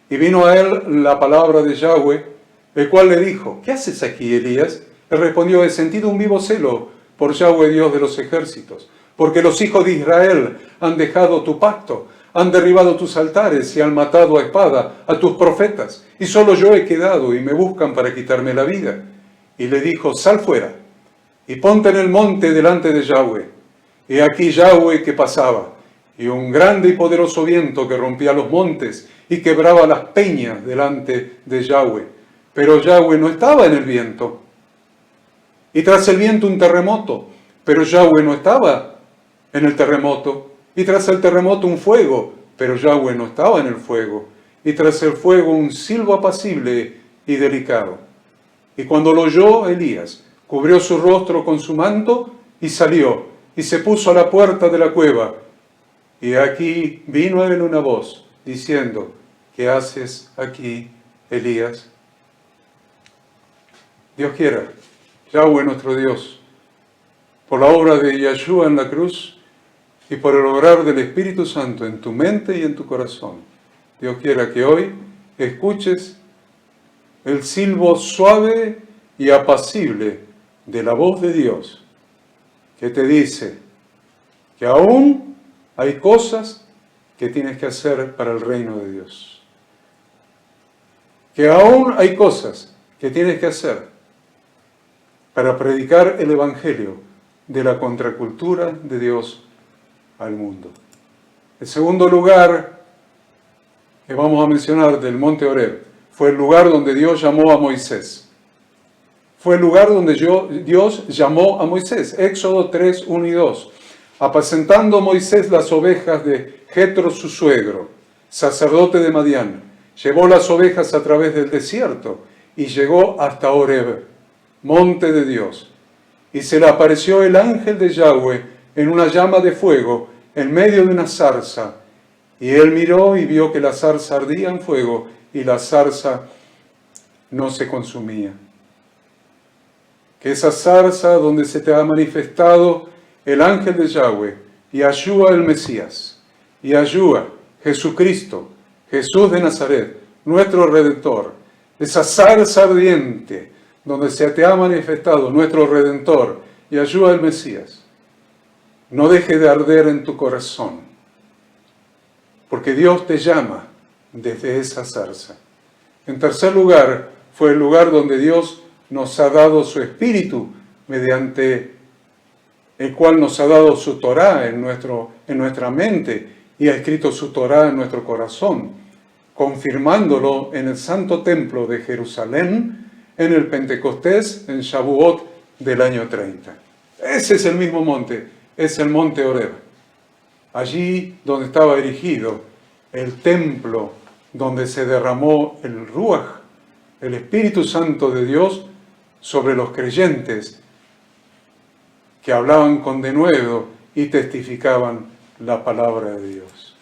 Y vino a él la palabra de Yahweh, el cual le dijo, ¿qué haces aquí, Elías? Él respondió, he sentido un vivo celo por Yahweh Dios de los ejércitos, porque los hijos de Israel han dejado tu pacto, han derribado tus altares y han matado a espada a tus profetas, y solo yo he quedado y me buscan para quitarme la vida. Y le dijo, sal fuera y ponte en el monte delante de Yahweh. Y aquí Yahweh que pasaba, y un grande y poderoso viento que rompía los montes y quebraba las peñas delante de Yahweh. Pero Yahweh no estaba en el viento. Y tras el viento un terremoto, pero Yahweh no estaba en el terremoto. Y tras el terremoto un fuego, pero Yahweh no estaba en el fuego. Y tras el fuego un silbo apacible y delicado. Y cuando lo oyó Elías, cubrió su rostro con su manto y salió, y se puso a la puerta de la cueva. Y aquí vino a él una voz, diciendo, ¿qué haces aquí, Elías? Dios quiera, Yahweh nuestro Dios, por la obra de Yeshua en la cruz, y por el obrar del Espíritu Santo en tu mente y en tu corazón, Dios quiera que hoy escuches el silbo suave y apacible de la voz de Dios, que te dice que aún hay cosas que tienes que hacer para el reino de Dios. Que aún hay cosas que tienes que hacer para predicar el Evangelio de la contracultura de Dios al mundo. El segundo lugar que vamos a mencionar del monte Horeb fue el lugar donde Dios llamó a Moisés. Fue el lugar donde Dios llamó a Moisés. Éxodo 3, 1 y 2. Apacentando Moisés las ovejas de Jetro su suegro, sacerdote de Madián, llevó las ovejas a través del desierto y llegó hasta Horeb, monte de Dios. y se le apareció el ángel de Yahweh en una llama de fuego en medio de una zarza. Y él miró y vio que la zarza ardía en fuego y la zarza no se consumía. Que esa zarza donde se te ha manifestado el ángel de Yahweh, Yahshua el Mesías, Yahshua, Jesucristo, Jesús de Nazaret, nuestro Redentor, esa zarza ardiente donde se te ha manifestado nuestro Redentor, Yahshua el Mesías, no deje de arder en tu corazón, porque Dios te llama desde esa zarza. En tercer lugar, fue el lugar donde Dios nos ha dado su Espíritu, mediante el cual nos ha dado su Torá en nuestra mente y ha escrito su Torá en nuestro corazón, confirmándolo en el Santo Templo de Jerusalén, en el Pentecostés, en Shavuot del año 30. Ese es el mismo monte, es el monte Horeb. Allí donde estaba erigido el templo, donde se derramó el Ruach, el Espíritu Santo de Dios, sobre los creyentes que hablaban con denuedo y testificaban la palabra de Dios.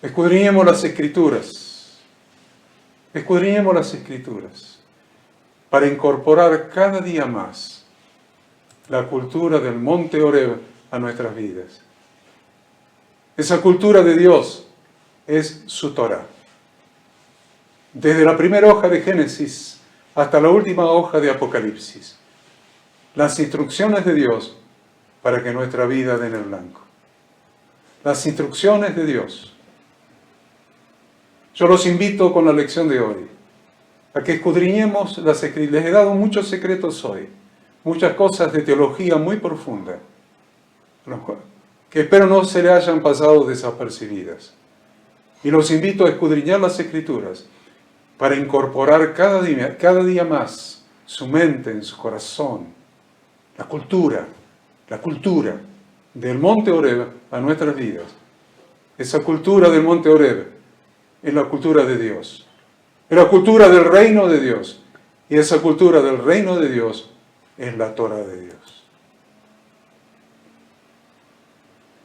Escudriñemos las Escrituras. Escudriñemos las Escrituras para incorporar cada día más la cultura del monte Horeb a nuestras vidas. Esa cultura de Dios es su Torá. Desde la primera hoja de Génesis hasta la última hoja de Apocalipsis. Las instrucciones de Dios para que nuestra vida dé en el blanco. Las instrucciones de Dios. Yo los invito con la lección de hoy a que escudriñemos las Escrituras. Les he dado muchos secretos hoy, muchas cosas de teología muy profunda, que espero no se le hayan pasado desapercibidas. Y los invito a escudriñar las Escrituras para incorporar cada día más su mente, en su corazón, la cultura del monte Horeb a nuestras vidas. Esa cultura del monte Horeb es la cultura de Dios, es la cultura del reino de Dios, y esa cultura del reino de Dios es la Torá de Dios.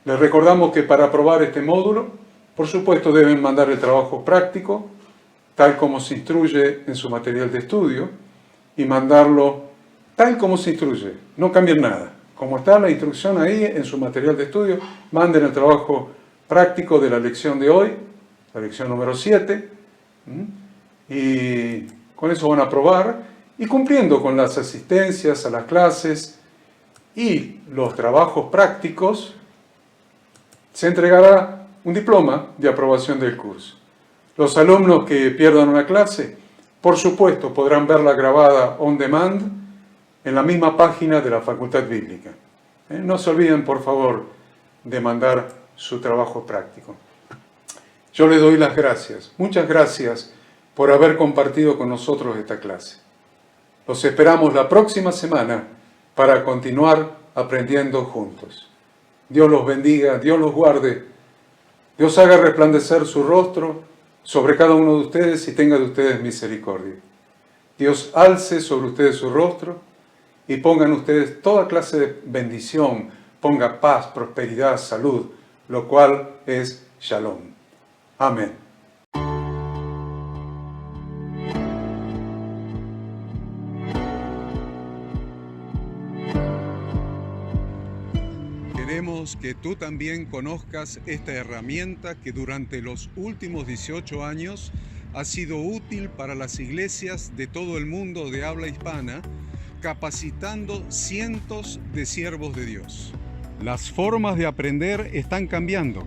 Les recordamos que para aprobar este módulo, por supuesto deben mandar el trabajo práctico, tal como se instruye en su material de estudio, y mandarlo tal como se instruye, no cambien nada. Como está la instrucción ahí en su material de estudio, manden el trabajo práctico de la lección de hoy, la lección número 7, y con eso van a aprobar, y cumpliendo con las asistencias a las clases y los trabajos prácticos, se entregará un diploma de aprobación del curso. Los alumnos que pierdan una clase, por supuesto, podrán verla grabada on demand en la misma página de la Facultad Bíblica. No se olviden, por favor, de mandar su trabajo práctico. Yo les doy las gracias, muchas gracias por haber compartido con nosotros esta clase. Los esperamos la próxima semana para continuar aprendiendo juntos. Dios los bendiga, Dios los guarde, Dios haga resplandecer su rostro sobre cada uno de ustedes y tenga de ustedes misericordia. Dios alce sobre ustedes su rostro y ponga en ustedes toda clase de bendición, ponga paz, prosperidad, salud, lo cual es Shalom. Amén. Queremos que tú también conozcas esta herramienta que durante los últimos 18 años ha sido útil para las iglesias de todo el mundo de habla hispana, capacitando cientos de siervos de Dios. Las formas de aprender están cambiando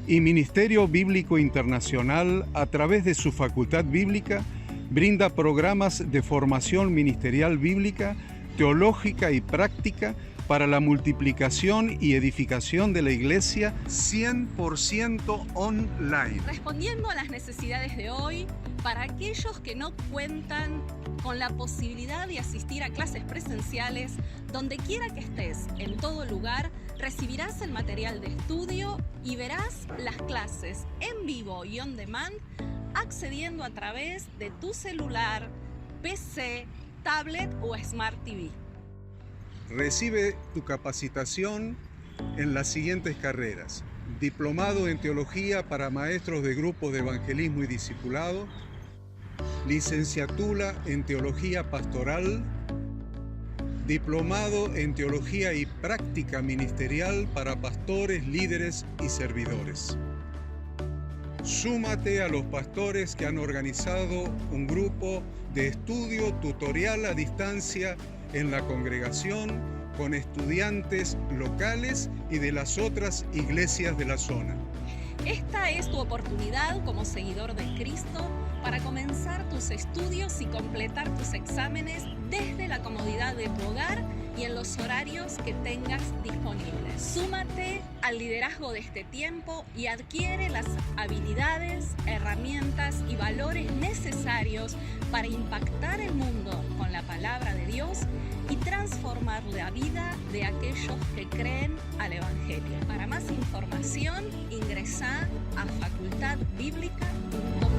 y Ministerio Bíblico Internacional, a través de su Facultad Bíblica, brinda programas de formación ministerial bíblica, teológica y práctica para la multiplicación y edificación de la iglesia 100% online. Respondiendo a las necesidades de hoy, para aquellos que no cuentan con la posibilidad de asistir a clases presenciales, donde quiera que estés, en todo lugar, recibirás el material de estudio y verás las clases en vivo y on demand, accediendo a través de tu celular, PC, tablet o Smart TV. Recibe tu capacitación en las siguientes carreras: diplomado en teología para maestros de grupos de evangelismo y discipulado, licenciatura en teología pastoral, diplomado en teología y práctica ministerial para pastores, líderes y servidores. Súmate a los pastores que han organizado un grupo de estudio tutorial a distancia en la congregación con estudiantes locales y de las otras iglesias de la zona. Esta es tu oportunidad como seguidor de Cristo para comenzar tus estudios y completar tus exámenes desde la comodidad de tu hogar y en los horarios que tengas disponibles. Súmate al liderazgo de este tiempo y adquiere las habilidades, herramientas y valores necesarios para impactar el mundo con la palabra de Dios y transformar la vida de aquellos que creen al Evangelio. Para más información, ingresá a facultadbiblica.com.